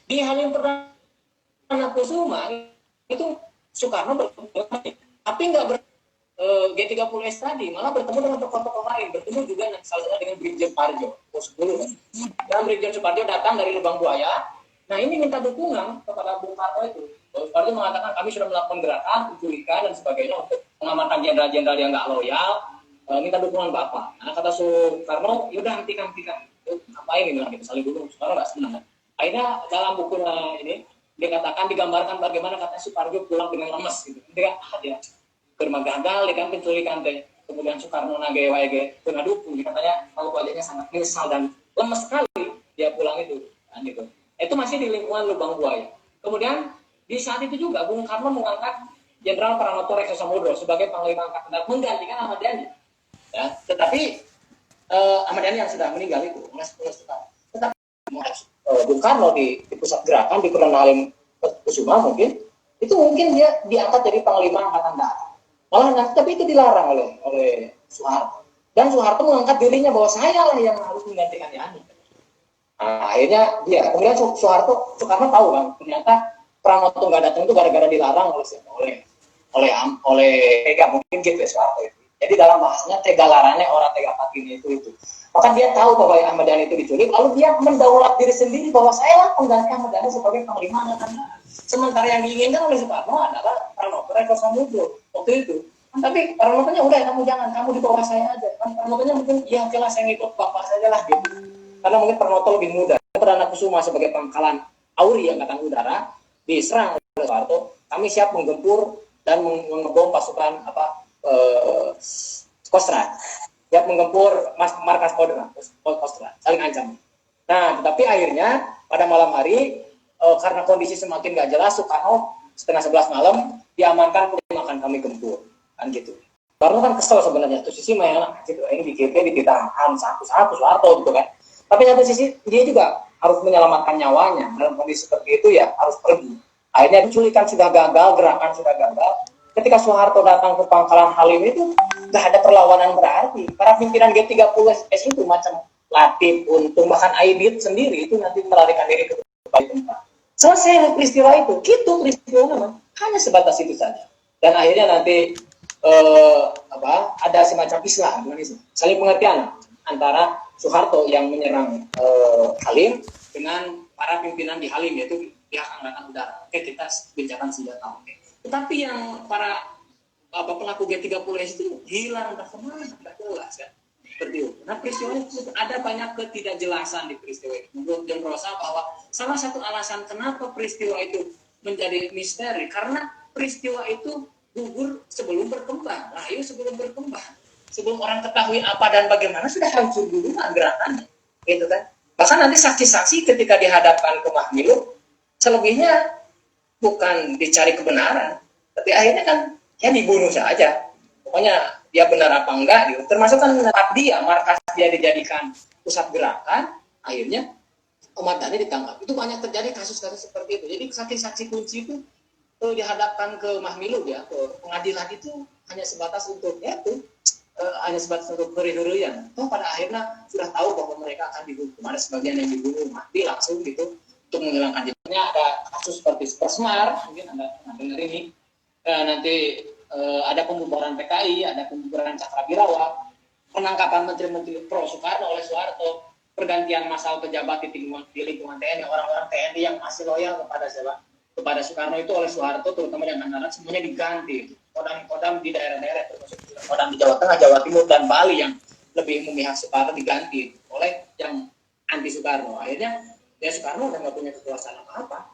Di Halim Perdana Kusuma itu Soekarno bertemu, tapi nggak G30S tadi malah bertemu dengan tokoh-tokoh lain, bertemu juga salah dengan Brigjen Suparjo, pos 10. Dan Brigjen Suparjo datang dari Lubang Buaya. Nah ini minta dukungan kepada Bung Karno itu. Bung Karno mengatakan kami sudah melakukan gerakan, penculikan dan sebagainya untuk mengamankan jenderal-jenderal yang nggak loyal. Minta dukungan Bapak. Nah kata Soekarno, yaudah hentikan. Ngapain ini lah kita saling dulu. Soekarno nggak senang. Akhirnya dalam bukunya ini dikatakan digambarkan bagaimana katanya Suparjo pulang dengan lemes gitu. Dia germa gagal dengan penculikan teh. Kemudian Soekarno nage kena dukung, katanya kalau wajahnya sangat menyesal dan lemes sekali dia pulang itu. Kan gitu. Itu masih di lingkungan Lubang Buaya. Kemudian di saat itu juga Bung Karno mengangkat Jenderal Pranoto Rekso Samudro sebagai Panglima Angkatan Darat menggantikan Ahmad Yani. Ya, tetapi Ahmad Yani yang sudah meninggal itu, tetapi Bung Karno di pusat gerakan di Perdana Halim Kusuma mungkin dia diangkat jadi Panglima Angkatan Darat. Malah nanti, tapi itu dilarang oleh Soeharto. Dan Soeharto mengangkat dirinya bahwa saya lah yang harus menggantikan Yani. Nah, akhirnya dia, kemudian Soekarno tahu kan, ternyata Pranoto nggak datang itu gara-gara dilarang oleh oleh Tega, mungkin gitu ya Soeharto itu. Jadi dalam bahasanya tega larane orang tega patinya itu. Maka dia tahu bahwa Ahmad Yani itu diculik, lalu dia mendaulat diri sendiri bahwa saya lah pengganti Ahmad Yani sebagai panglima angkatan darat. Sementara yang diinginkan oleh Soekarno adalah Pranoto Eko Samudro waktu itu. Tapi Pranotonya udah kamu jangan, kamu di bawah saya aja. Kan Pranotonya mungkin ya oke lah saya ngikut bapak saja lah gitu. Karena mungkin Pranoto lebih muda. Perdana Kusuma sebagai pangkalan Auri Angkatan Udara diserang oleh Soeharto, kami siap menggempur dan mengebom pasukan Kostrad, siap menggempur markas Kostrad, saling ancam. Nah, tetapi akhirnya pada malam hari karena kondisi semakin gak jelas, Soekarno setengah 11 malam diamankan, kemudian akan kami gempur, kan gitu. Soekarno kan kesel sebenarnya, tuh sisi main gitu, ini di GP ditahan satu-satu Soeharto gitu kan. Tapi satu sisi dia juga harus menyelamatkan nyawanya dalam kondisi seperti itu ya harus pergi. Akhirnya penculikan sudah gagal, gerakan sudah gagal. Ketika Soeharto datang ke pangkalan Halim itu nggak ada perlawanan berarti. Para pimpinan G30S itu macam Latif, Untung, bahkan Aidit sendiri itu nanti melarikan diri ke tempat. Selesai peristiwa itu, gitu peristiwa memang hanya sebatas itu saja. Dan akhirnya nanti ada semacam islah, saling pengertian antara Soeharto yang menyerang Halim dengan para pimpinan di Halim, yaitu pihak Angkatan Udara. Oke, kita bincangkan senjata. Oke. Tetapi yang para pelaku G30S itu hilang, entah kemana, tidak jelas kan. Seperti itu. Nah, peristiwa itu ada banyak ketidakjelasan di peristiwa itu. Menurut John Rosa bahwa salah satu alasan kenapa peristiwa itu menjadi misteri, karena peristiwa itu gugur sebelum berkembang. Nah, itu sebelum berkembang. Sebelum orang ketahui apa dan bagaimana sudah hancur dulu gerakannya, gitu kan. Bahkan nanti saksi-saksi ketika dihadapkan ke Mahmiluk, selebihnya bukan dicari kebenaran, tapi akhirnya kan ya dibunuh saja. Pokoknya dia benar apa enggak, gitu. Termasuk kan tempat dia, markas dia dijadikan pusat gerakan, akhirnya Ahmad Yani ditangkap. Itu banyak terjadi kasus-kasus seperti itu. Jadi saksi-saksi kunci itu dihadapkan ke Mahmiluk ya, ke pengadilan itu hanya sebatas untuk ya itu hanya sebatas untuk huri-hurian. Toh pada akhirnya sudah tahu bahwa mereka akan dihukum. Ada sebagian yang dibunuh mati langsung gitu untuk menghilangkan jejaknya. Ada kasus seperti Supersmar, mungkin Anda pernah dengar ini. Nanti ada pembubaran PKI, ada pembubaran Cakrabirawa, penangkapan menteri-menteri pro Soekarno oleh Soeharto, pergantian masal pejabat di lingkungan TNI, orang-orang TNI yang masih loyal kepada siapa? Kepada Soekarno itu oleh Soeharto, terutama yang Darat, semuanya diganti. Kodam-kodam di daerah-daerah, termasuk kodam di Jawa Tengah, Jawa Timur, dan Bali yang lebih memihak Soekarno diganti oleh yang anti Soekarno. Akhirnya ya Soekarno udah nggak punya kekuasaan apa-apa.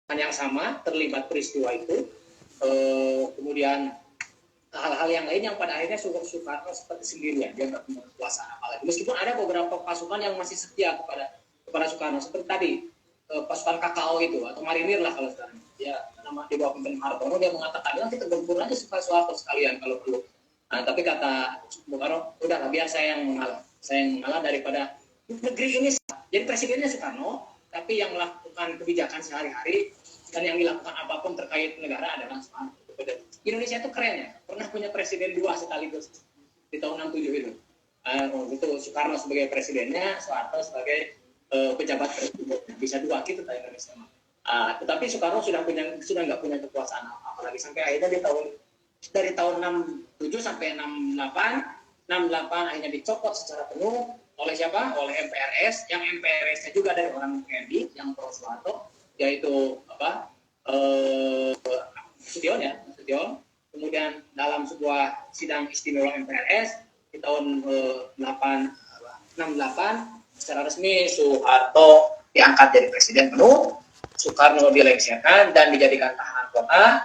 Dan yang sama terlibat peristiwa itu, kemudian hal-hal yang lain yang pada akhirnya Soekarno seperti sendirian, dia nggak punya kekuasaan apalagi. Meskipun ada beberapa pasukan yang masih setia kepada Soekarno, seperti tadi pasukan KKO itu atau marinir lah kalau sekarang. Ya nama di bawah pimpinan Hartono, dia mengatakan nanti tergempur aja Soekarno sekalian kalau perlu. Nah, tapi kata Soekarno, udahlah biar saya yang mengalah daripada negeri ini. Jadi presidennya Soekarno, tapi yang melakukan kebijakan sehari-hari dan yang dilakukan apapun terkait negara adalah Soekarno. Indonesia itu keren ya, pernah punya presiden dua sekaligus di tahun 67 itu. Itu Soekarno sebagai presidennya, Soeharto sebagai pejabat presiden, bisa dua gitu di Indonesia. Tetapi Soekarno sudah nggak punya kekuasaan apalagi sampai akhirnya dari tahun 67 sampai 68 akhirnya dicopot secara penuh oleh siapa? Oleh MPRS, yang MPRS-nya juga dari orang TNI yang pro Soeharto, yaitu Sution. Kemudian dalam sebuah sidang istimewa MPRS di tahun 68 secara resmi Soeharto diangkat jadi presiden penuh, Soekarno dilengserkan dan dijadikan tahanan kota,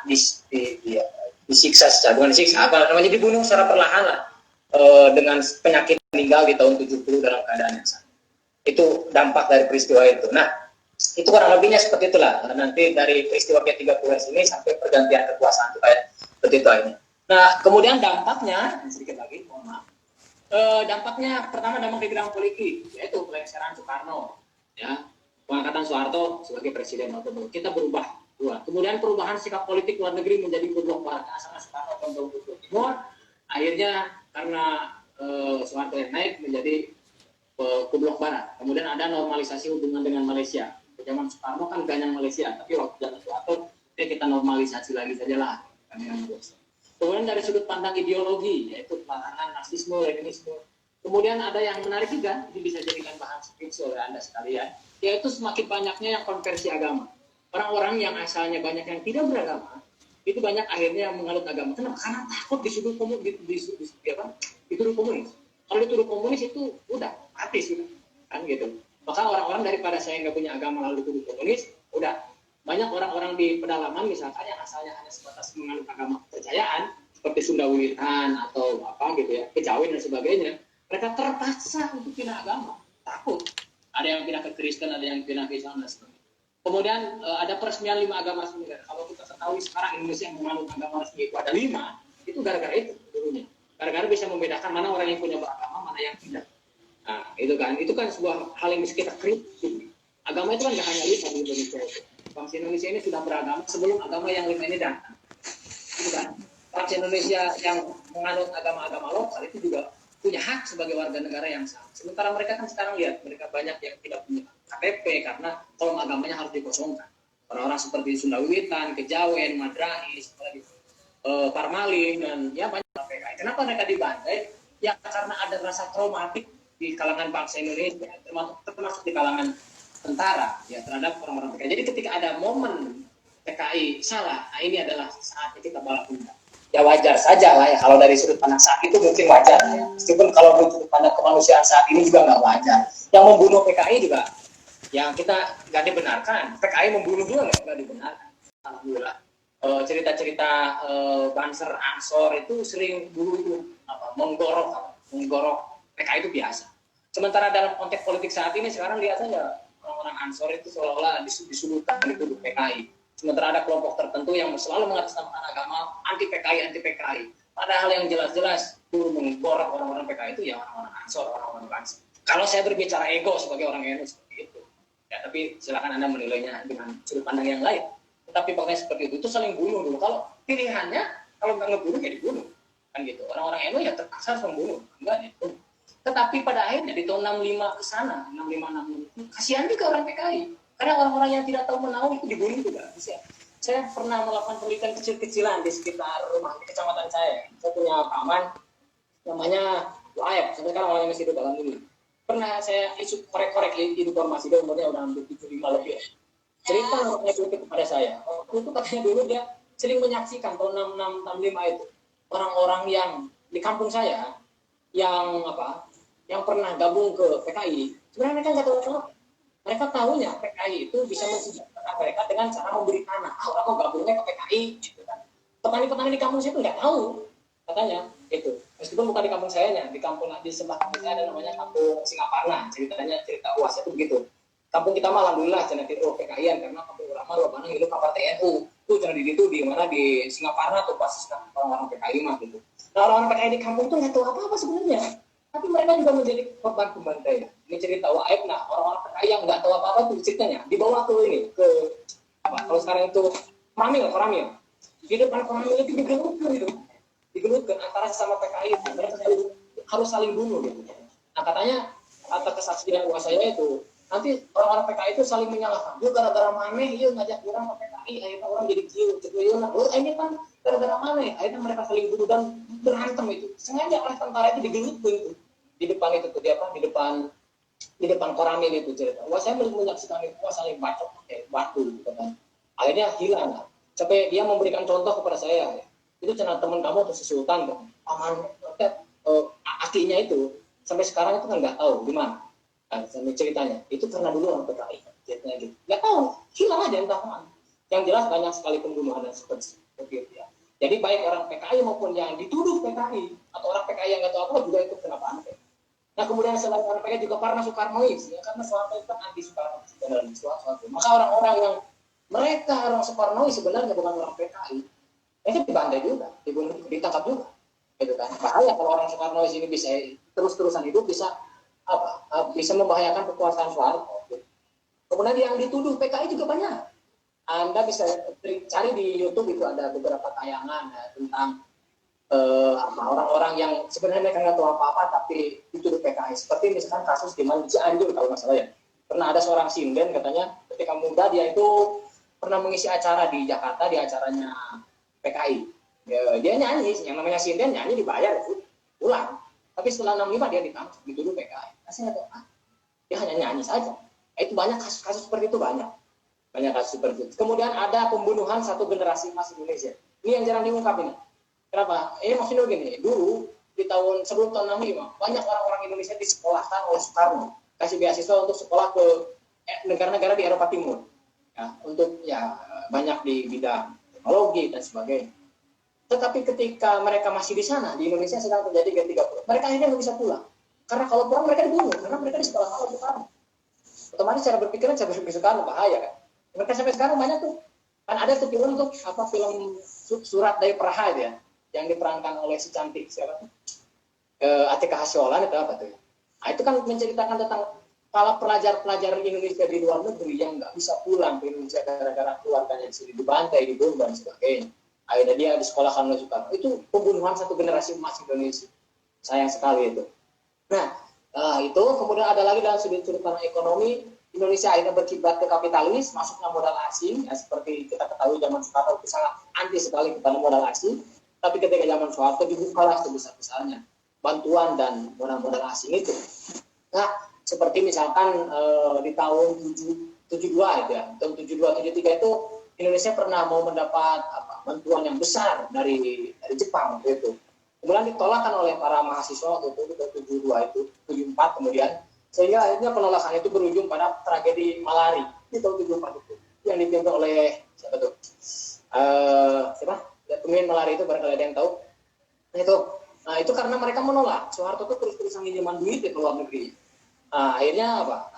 disiksa secara bukan disiksa dibunuh secara perlahan lah, dengan penyakit meninggal di tahun 70 dalam keadaan yang sama. Itu dampak dari peristiwa itu. Nah, itu kurang lebihnya seperti itulah. Nanti dari peristiwa G30S ini sampai pergantian kekuasaan itu kayak seperti itu ini. Nah, kemudian dampaknya sedikit lagi, mohon maaf. Dampaknya pertama dampak di bidang politik, yaitu pelengseran Soekarno, ya, pengangkatan Soeharto sebagai presiden. Kita berubah Dua. Kemudian perubahan sikap politik luar negeri menjadi kublok barat. Asalnya Soekarno condong kublok timur, akhirnya karena Soeharto yang naik menjadi kublok barat. Kemudian ada normalisasi hubungan dengan Malaysia. Zaman Soekarno kan ganyang Malaysia, tapi waktu zaman Soeharto kita normalisasi lagi sajalah. Kemudian dari sudut pandang ideologi, yaitu pelarangan narsisme, leninisme. Kemudian ada yang menarik juga, ini bisa jadikan bahan skripsi oleh Anda sekalian, yaitu semakin banyaknya yang konversi agama. Orang-orang yang asalnya banyak yang tidak beragama, itu banyak akhirnya yang menganut agama. Kenapa? Karena takut dituduh komunis. Dituduh komunis. Kalau dituduh komunis itu udah mati sudah, kan gitu. Maka orang-orang daripada saya nggak punya agama lalu dituduh komunis, udah banyak orang-orang di pedalaman misalkan yang asalnya hanya sebatas menganut agama kepercayaan seperti Sunda Wiwitan atau apa gitu ya, Kejawen dan sebagainya, mereka terpaksa untuk pindah agama, takut. Ada yang pindah ke Kristen, ada yang pindah ke Islam dan sebagainya. Kemudian ada peresmian 5 agama resmi negara. Kalau kita ketahui sekarang Indonesia yang menganut agama resmi itu ada 5, itu gara-gara itu dulunya. Gara-gara bisa membedakan mana orang yang punya beragama, mana yang tidak. Nah, itu kan sebuah hal yang bisa kita kritik. Agama itu kan gak hanya 5 di Indonesia itu. Bangsa Indonesia ini sudah beragama sebelum agama yang 5 ini datang. Itu kan. Bangsa Indonesia yang menganut agama-agama lokal itu juga punya hak sebagai warga negara yang sama. Sementara mereka kan sekarang lihat, mereka banyak yang tidak punya KTP karena kolom agamanya harus dikosongkan. Orang-orang seperti Sunda Wiwitan, Kejawen, Madrais, Parmalim, dan ya banyak PKI. Kenapa mereka dibantai? Ya karena ada rasa traumatik di kalangan bangsa Indonesia, termasuk di kalangan tentara ya terhadap orang-orang PKI. Jadi ketika ada momen PKI salah, nah ini adalah saatnya kita balas dendam. Ya wajar saja lah ya, kalau dari sudut pandang saat itu mungkin wajar ya. Meskipun kalau dari sudut pandang kemanusiaan saat ini juga nggak wajar. Yang membunuh PKI juga yang kita nggak dibenarkan. PKI membunuh juga nggak dibenarkan. Alhamdulillah. Cerita-cerita Banser Ansor itu sering dulu itu menggorok PKI itu biasa. Sementara dalam konteks politik saat ini sekarang lihat saja orang-orang Ansor itu seolah-olah disudutkan itu PKI. Sementara ada kelompok tertentu yang selalu mengatasnamakan agama anti PKI. Padahal yang jelas-jelas dulu menggorok orang-orang PKI itu ya orang-orang Ansor, orang-orang Banser. Kalau saya berbicara ego sebagai orang NU seperti itu, ya tapi silakan Anda menilainya dengan sudut pandang yang lain. Tetapi pokoknya seperti itu saling bunuh dulu. Kalau pilihannya kalau nggak ngebunuh ya dibunuh, kan gitu. Orang-orang NU ya terpaksa harus membunuh, enggak dibunuh. Tetapi pada akhirnya di tahun 65 ke sana, 65 itu kasihan juga orang PKI. Karena orang-orang yang tidak tahu menahu itu dibunuh juga. Saya pernah melakukan penelitian kecil-kecilan di sekitar rumah di kecamatan saya. Saya punya paman namanya Waib, sampai sekarang orangnya masih hidup dalam dunia. Pernah saya isu korek-korek informasi, dia umurnya udah hampir 75 lebih. Cerita orangnya itu kepada saya. Waktu itu katanya dulu dia sering menyaksikan tahun 65 itu orang-orang yang di kampung saya yang pernah gabung ke PKI. Sebenarnya mereka nggak tahu apa. Mereka tahunya PKI itu bisa mensejahterakan mereka dengan cara memberi tanah. Orang kok gabungnya ke PKI, gitu kan. Petani-petani di kampung saya itu nggak tahu, katanya itu. Meskipun bukan di kampung saya, di kampung di sebelah kampung saya ada namanya Kampung Singaparna. Cerita UAS itu begitu. Kampung kita mah alhamdulillah jangan tiru PKI-an karena kampung ulama luar mana hidup kapal TNU. Itu jangan di mana di Singaparna tuh pas orang-orang PKI mah gitu. Nah orang-orang PKI di kampung itu nggak tahu apa-apa sebenarnya. Tapi mereka juga menjadi korban pembantaian. Ini cerita Waib, nah orang-orang PKI yang nggak tahu apa-apa tuh ceritanya dibawa ke ini ke kalau sekarang itu Koramil. Di depan Koramil itu digelutkan antara sesama PKI itu mereka harus saling bunuh gitu. Nah katanya atas kesaksian UAS saya itu nanti orang-orang PKI itu saling menyalahkan. Dia gara-gara maneh, dia ngajak orang ke PKI, akhirnya orang jadi kiu, ini kan gara-gara maneh, akhirnya mereka saling bunuh dan berantem itu. Sengaja oleh tentara itu digelutkan itu di depan itu tuh di depan Koramil itu cerita. Wah saya menyaksikan itu saling bacok pakai batu gitu kan. Akhirnya hilang. Sampai dia memberikan contoh kepada saya. Itu channel teman kamu tuh si Sultan kan. Paman akinya itu sampai sekarang itu kan nggak tahu di mana. Kan sampai ceritanya. Itu karena dulu orang PKI ceritanya gitu. Nggak tahu, hilang aja entah kemana. Yang jelas banyak sekali pembunuhan dan seperti itu ya. Jadi baik orang PKI maupun yang dituduh PKI atau orang PKI yang nggak tahu apa juga itu kenapa aneh. Nah kemudian selain orang PKI juga karena Soekarnois ya, karena Soeharto itu kan anti Soekarno dalam Soeharto. Maka orang-orang yang mereka orang Soekarnois sebenarnya bukan orang PKI, itu dibantai juga, dibunuh, ditangkap juga, gitu kan. Bahaya kalau orang Soekarnois ini bisa terus-terusan hidup bisa bisa membahayakan kekuasaan Soeharto. Gitu. Kemudian yang dituduh PKI juga banyak. Anda bisa cari di YouTube, itu ada beberapa tayangan ya, tentang orang-orang yang sebenarnya mereka nggak tahu apa-apa tapi dituduh PKI. Seperti misalkan kasus di mana di Cianjur kalau nggak salah ya. Pernah ada seorang sinden katanya ketika muda dia itu pernah mengisi acara di Jakarta, di acaranya PKI. Dia nyanyi, yang namanya sinden nyanyi dibayar itu pulang. Tapi setelah 65 dia ditangkap dituduh PKI. Saya nggak tahu, dia hanya nyanyi saja. Itu banyak kasus-kasus seperti itu, banyak kasus seperti itu. Kemudian ada pembunuhan satu generasi emas Indonesia. Ini yang jarang diungkap ini. Kenapa? Ini maksudnya gini, dulu di tahun sebelum tahun 65 banyak orang-orang Indonesia disekolahkan oleh Soekarno, kasih beasiswa untuk sekolah ke negara-negara di Eropa Timur, ya, untuk ya banyak di bidang teknologi dan sebagainya. Tetapi ketika mereka masih di sana, di Indonesia sedang terjadi G30, mereka akhirnya nggak bisa pulang. Karena kalau pulang mereka dibunuh, karena mereka di sekolah oleh Soekarno. Otomatis cara berpikiran saya berpikir Soekarno bahaya kan. Mereka sampai sekarang banyak tuh. Kan ada tuh film tuh film Surat dari Praha ya, yang diperankan oleh si cantik siapa tuh? Atika Hasyolan itu apa tuh? Nah, itu kan menceritakan tentang para pelajar-pelajar Indonesia di luar negeri yang nggak bisa pulang ke Indonesia gara-gara keluarganya di dibantai, dibunuh dan sebagainya. Akhirnya dia disekolahkan oleh Soekarno. Itu pembunuhan satu generasi emas Indonesia. Sayang sekali itu. Nah, itu kemudian ada lagi dalam sudut pandang ekonomi, Indonesia akhirnya berkiblat ke kapitalis, masuknya modal asing, ya, seperti kita ketahui zaman Soekarno itu sangat anti sekali kepada modal asing. Tapi ketika zaman Soeharto dibukalah sebesar-besarnya bantuan dan modal-modal asing itu. Nah, seperti misalkan di tahun 72 itu ya, tahun 72 73 itu Indonesia pernah mau mendapat bantuan yang besar dari Jepang itu. Kemudian ditolakkan oleh para mahasiswa waktu itu tahun 72 itu, 74 kemudian, sehingga akhirnya penolakan itu berujung pada tragedi Malari di tahun 74 itu yang dipimpin oleh siapa tuh? Siapa? Pemimpin Malari itu barangkali ada yang tahu. Nah itu karena mereka menolak. Soeharto itu terus-terusan minjeman duit ke luar negeri. Nah, akhirnya apa?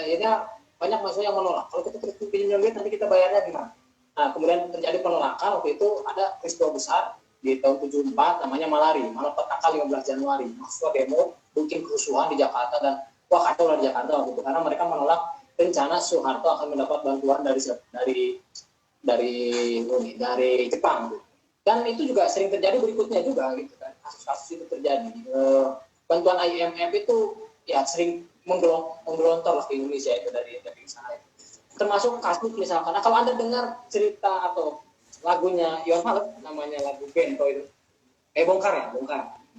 Akhirnya banyak mahasiswa yang menolak. Kalau kita terus pinjam duit nanti kita bayarnya gimana? Nah kemudian terjadi penolakan. Waktu itu ada peristiwa besar di tahun 74 namanya Malari. Malam petaka 15 Januari. Mahasiswa demo bikin kerusuhan di Jakarta dan wah kacau lah di Jakarta waktu itu karena mereka menolak rencana Soeharto akan mendapat bantuan dari Jepang. Dan itu juga sering terjadi berikutnya juga gitu kan, kasus-kasus itu terjadi. Bantuan IMF itu ya sering menggelontor lah ke Indonesia itu dari sana. Termasuk kasus misalkan, nah kalau Anda dengar cerita atau lagunya Iwan Fals, namanya lagu Bento itu, Bongkar.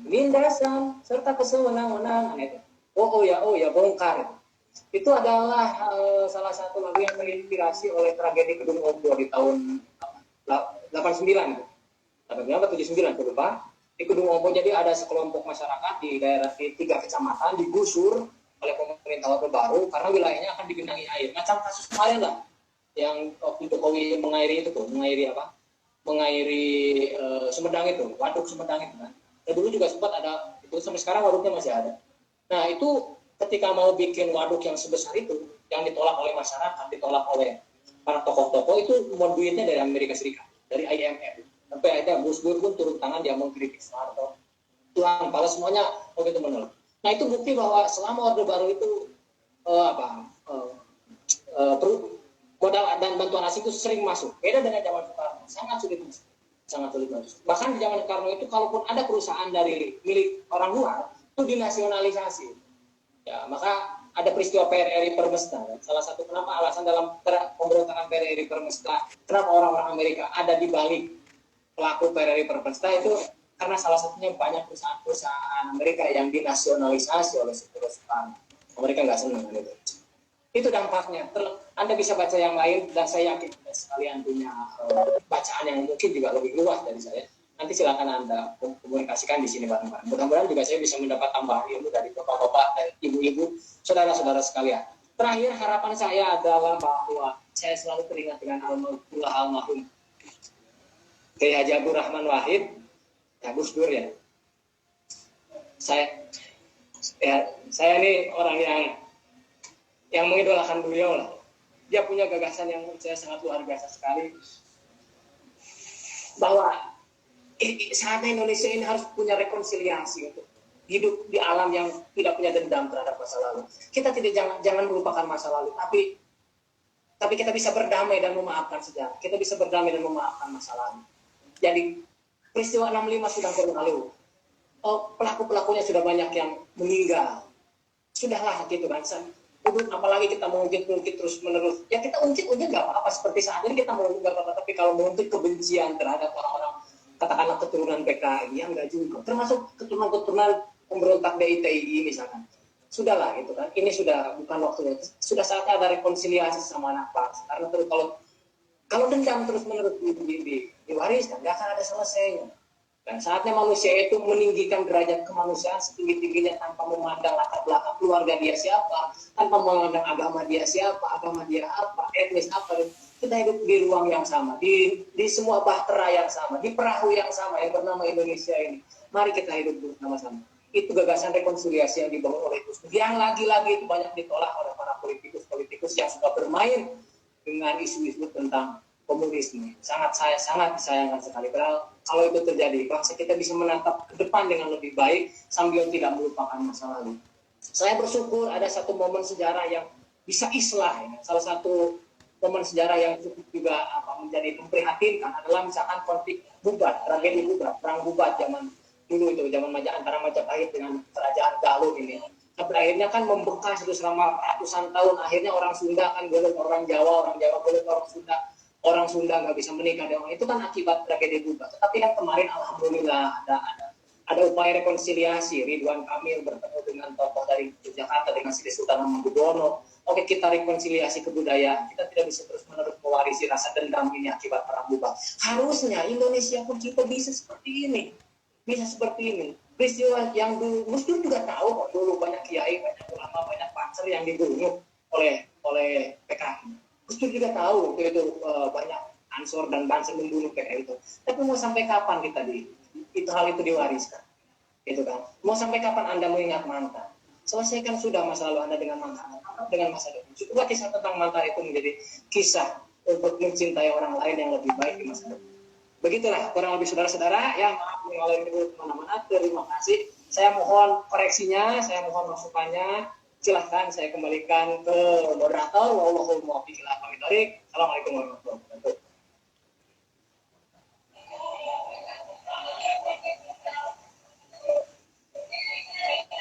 Lindasan serta kesewenang-wenangan itu. Oh ya Bongkar. Itu adalah salah satu lagu yang terinspirasi oleh tragedi Kedung Ombok di tahun 89 itu. 79 aku lupa. Di Kedung Ombok jadi ada sekelompok masyarakat di daerah di 3 kecamatan digusur oleh pemerintah Orde Baru karena wilayahnya akan digenangi air. Macam kasus kemarin lah yang Jokowi mengairi itu tuh, mengairi Sumedang itu, waduk Sumedang itu kan. Dan dulu juga sempat ada itu sampai sekarang waduknya masih ada. Nah, itu ketika mau bikin waduk yang sebesar itu yang ditolak oleh masyarakat, ditolak oleh para tokoh-tokoh itu mau duitnya dari Amerika Serikat, dari IMF. Sampai akhirnya Gus Dur pun turun tangan dia mengkritik Soeharto. Tuhan, kalau semuanya begitu menolak. Nah itu bukti bahwa selama Orde Baru itu modal dan bantuan asing itu sering masuk. Beda dengan zaman Soekarno, sangat sulit masuk. Bahkan di zaman Soekarno itu kalaupun ada perusahaan dari milik orang luar itu dinasionalisasi. Ya maka ada peristiwa PRRI Permesta. Salah satu kenapa alasan dalam pemberontakan PRRI Permesta, kenapa orang-orang Amerika ada di balik pelaku PRRI Permesta itu karena salah satunya banyak perusahaan Amerika yang dinasionalisasi oleh Soekarno. Mereka nggak senang itu. Itu dampaknya. Anda bisa baca yang lain dan saya yakin sekalian punya bacaan yang mungkin juga lebih luas dari saya. Nanti silakan Anda komunikasikan di sini bareng-bareng. Mudah-mudahan juga saya bisa mendapat tambahan ilmu dari bapak-bapak dan ibu-ibu, saudara-saudara sekalian. Terakhir harapan saya adalah bahwa saya selalu teringat dengan almarhum Kiai Haji Abdul Rahman Wahid, ya Gus Dur ya. Saya ini orang yang mengidolakan beliau lah. Dia punya gagasan yang menurut saya sangat luar biasa sekali. Bahwa saatnya Indonesia ini harus punya rekonsiliasi untuk hidup di alam yang tidak punya dendam terhadap masa lalu. Kita jangan melupakan masa lalu, tapi tapi kita bisa berdamai dan memaafkan sejarah. Kita bisa berdamai dan memaafkan masa lalu. Jadi peristiwa 65 sudah berlalu. Pelaku-pelakunya sudah banyak yang meninggal. Sudahlah gitu kan. Apalagi kita mengungkit terus menerus. Ya kita ungkit nggak apa-apa. Seperti saat ini kita mengungkit nggak apa-apa. Tapi kalau mengungkit kebencian terhadap orang-orang, katakanlah keturunan PKI, ya enggak juga. Termasuk keturunan pemberontak DITI misalkan. Sudahlah gitu kan. Ini sudah bukan waktunya. Sudah saatnya ada rekonsiliasi sama anak bangsa. Karena terus kalau dendam terus-menerus diwariskan, nggak akan ada selesainya. Dan saatnya manusia itu meninggikan derajat kemanusiaan setinggi-tingginya tanpa memandang latar belakang keluarga dia siapa, tanpa memandang agama dia siapa, agama dia apa, etnis apa. Kita hidup di ruang yang sama, di semua bahtera yang sama, di perahu yang sama yang bernama Indonesia ini. Mari kita hidup bersama-sama. Itu gagasan rekonsiliasi yang dibangun oleh Gus Dur. Yang lagi-lagi itu banyak ditolak oleh para politikus yang suka bermain dengan isu-isu tentang komunisme. Sangat disayangkan sekali. Kalau itu terjadi, bangsa kita bisa menatap ke depan dengan lebih baik sambil tidak melupakan masa lalu. Saya bersyukur ada satu momen sejarah yang bisa islah. Ya. Salah satu momen sejarah yang cukup juga menjadi memprihatinkan adalah misalkan konflik Bubat, tragedi Bubat, perang Bubat zaman dulu itu, zaman antara Majapahit dengan kerajaan Galuh ini. Sampai akhirnya kan membekas itu selama ratusan tahun. Akhirnya orang Sunda kan golek orang Jawa golek orang Sunda nggak bisa menikah dengan itu kan akibat tragedi Bubat. Tetapi kan kemarin alhamdulillah ada upaya rekonsiliasi. Ridwan Kamil bertemu dengan tokoh dari Jakarta dengan Sri Sultan Hamengkubuwono. Oke, kita rekonsiliasi kebudayaan. Kita tidak bisa terus-menerus mewarisi rasa dendam ini akibat perang Bubat. Harusnya Indonesia pun kita bisa seperti ini. Bisa seperti ini. Peristiwa yang dulu, Gus Dur juga tahu kok dulu banyak kiai, banyak ulama, banyak panser yang dibunuh oleh PKI. Gus Dur juga tahu itu banyak Ansor dan Banser membunuh PKI itu. Tapi mau sampai kapan kita hal itu diwariskan? Gitu kan? Mau sampai kapan Anda mengingat mantan? Selesaikan sudah masa lalu Anda dengan mantan, dengan masa depan. Coba kisah tentang mantan itu menjadi kisah untuk mencintai orang lain yang lebih baik di masa depan. Begitulah kurang lebih saudara-saudara. Ya maaf mengalami dulu kemana-mana. Terima kasih. Saya mohon koreksinya, saya mohon masukannya. Silahkan saya kembalikan ke moderator. Wallahul muwaffiq ila aqwamit thoriq. Assalamualaikum warahmatullahi wabarakatuh.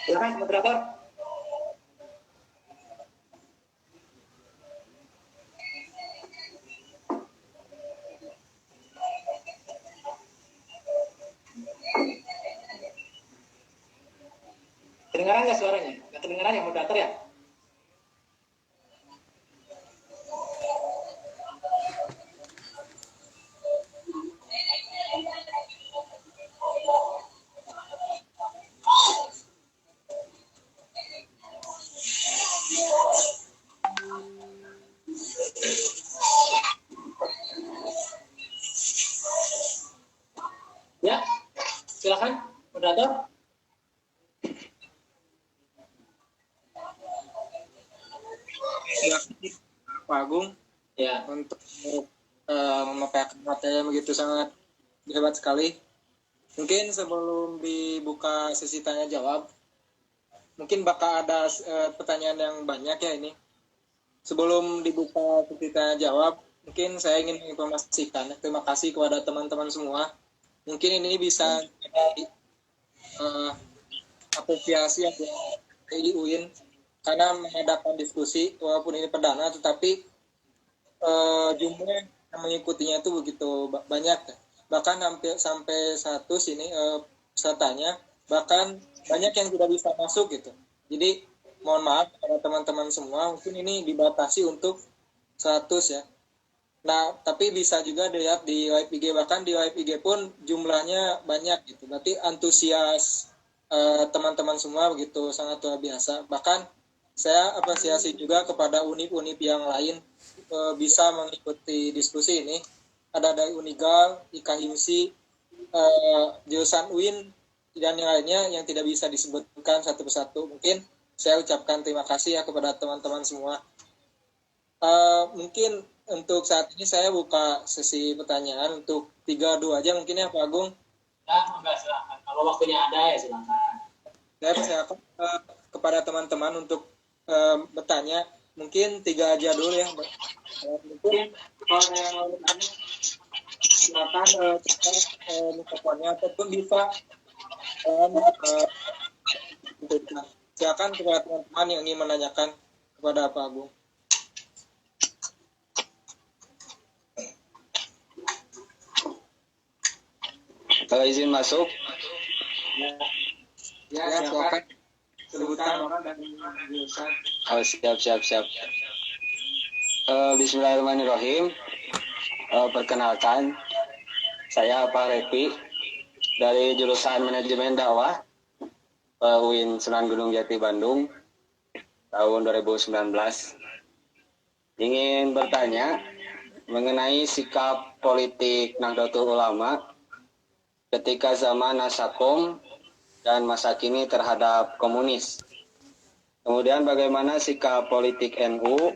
Silakan moderator. Kedengaran nggak suaranya? Nggak kedengaran ya moderator ya? Ya, silakan moderator. Ya, Pak Agung, Ya, untuk memaparkan materi yang begitu sangat hebat sekali. Mungkin sebelum dibuka sesi tanya jawab, mungkin bakal ada pertanyaan yang banyak ya ini. Sebelum dibuka sesi tanya jawab, mungkin saya ingin menginformasikan. Terima kasih kepada teman-teman semua. Mungkin ini bisa jadi apresiasi yang di UIN karena mengadakan diskusi walaupun ini perdana, tetapi jumlah yang mengikutinya itu begitu banyak, bahkan hampir sampai 100 ini pesertanya, bahkan banyak yang tidak bisa masuk gitu. Jadi mohon maaf kepada teman-teman semua, mungkin ini dibatasi untuk 100 ya. Nah, tapi bisa juga dilihat di live IG, bahkan di live IG pun jumlahnya banyak gitu. Berarti antusias teman-teman semua begitu sangat luar biasa. Bahkan saya apresiasi juga kepada unip-unip yang lain bisa mengikuti diskusi ini. Ada dari Unigal, IKHIMSI, jurusan UIN, dan yang lainnya yang tidak bisa disebutkan satu persatu. Mungkin saya ucapkan terima kasih ya kepada teman-teman semua. Mungkin untuk saat ini saya buka sesi pertanyaan untuk 3-2 aja mungkin ya Pak Agung. Ya, enggak silakan. Kalau waktunya ada ya silakan. Saya persilakan kepada teman-teman untuk bertanya. mungkin 3 aja dulu ya. Mungkin kalau yang lain silakan kita mikrofonnya ataupun bisa silakan kepada teman-teman yang ingin menanyakan kepada Pak Agung. Kalau izin masuk, Ya, silakan sebutkan orang dan jurusan. oh, siap. Bismillahirrahmanirrahim. Perkenalkan, saya Pak Repi dari jurusan Manajemen Dakwah UIN Sunan Gunung Jati Bandung tahun 2019. Ingin bertanya mengenai sikap politik Nahdlatul Ulama ketika zaman Nasakom dan masa kini terhadap komunis. Kemudian bagaimana sikap politik NU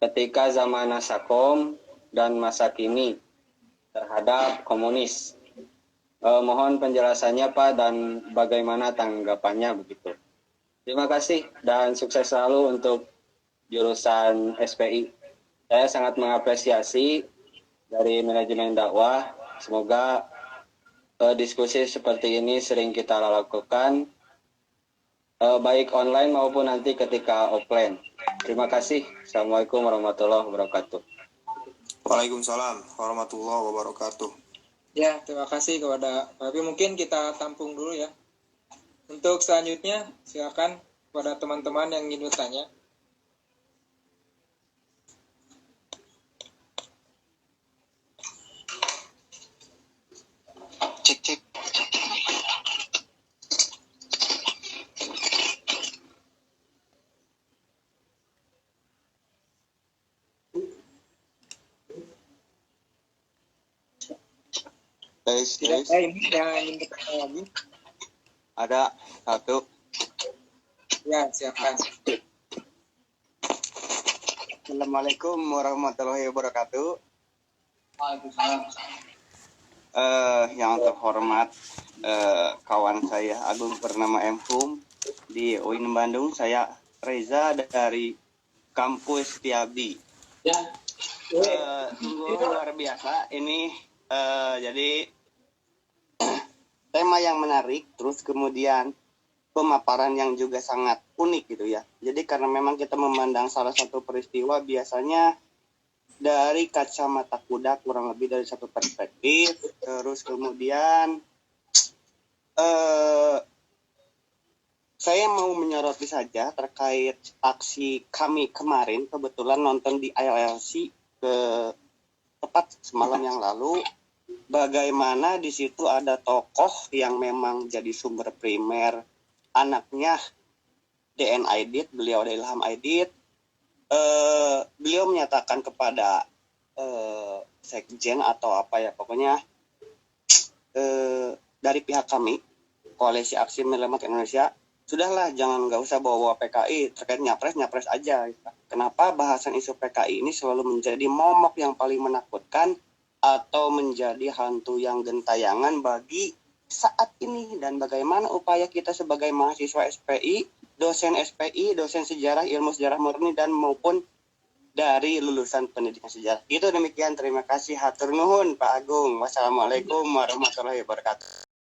ketika zaman Nasakom dan masa kini terhadap komunis. Mohon penjelasannya Pak dan bagaimana tanggapannya begitu. Terima kasih dan sukses selalu untuk jurusan SPI. Saya sangat mengapresiasi dari manajemen dakwah. Semoga diskusi seperti ini sering kita lakukan, baik online maupun nanti ketika offline. Terima kasih. Assalamualaikum warahmatullahi wabarakatuh. Waalaikumsalam warahmatullahi wabarakatuh. Ya, terima kasih kepada Pak Repi. Mungkin kita tampung dulu ya. Untuk selanjutnya, silakan kepada teman-teman yang ingin bertanya. Cek. Guys, Tidak ada ini yang ingin bertanya lagi. ada satu. Ya, silakan. Assalamualaikum warahmatullahi wabarakatuh. Waalaikumsalam. Yang terhormat kawan saya Agung bernama M. Hum di UIN Bandung. Saya Reza dari kampus Tiabdi. Ya. Sungguh luar biasa ini. Jadi tema yang menarik, terus kemudian pemaparan yang juga sangat unik gitu ya. Jadi karena memang kita memandang salah satu peristiwa biasanya dari kacamata kuda kurang lebih dari satu perspektif, terus kemudian saya mau menyoroti saja terkait aksi kami kemarin, kebetulan nonton di ILC tepat semalam yang lalu, bagaimana di situ ada tokoh yang memang jadi sumber primer, anaknya DN Aidit, beliau adalah Ilham Aidit. Beliau menyatakan kepada sekjen atau apa ya, pokoknya dari pihak kami, Koalisi Aksi Menyelamatkan Indonesia, sudahlah nggak usah bawa PKI terkait nyapres aja. Kenapa bahasan isu PKI ini selalu menjadi momok yang paling menakutkan atau menjadi hantu yang gentayangan bagi saat ini, dan bagaimana upaya kita sebagai mahasiswa SPI, dosen sejarah, ilmu sejarah murni, dan maupun dari lulusan pendidikan sejarah. Itu demikian, terima kasih, hatur nuhun Pak Agung. Wassalamualaikum warahmatullahi wabarakatuh.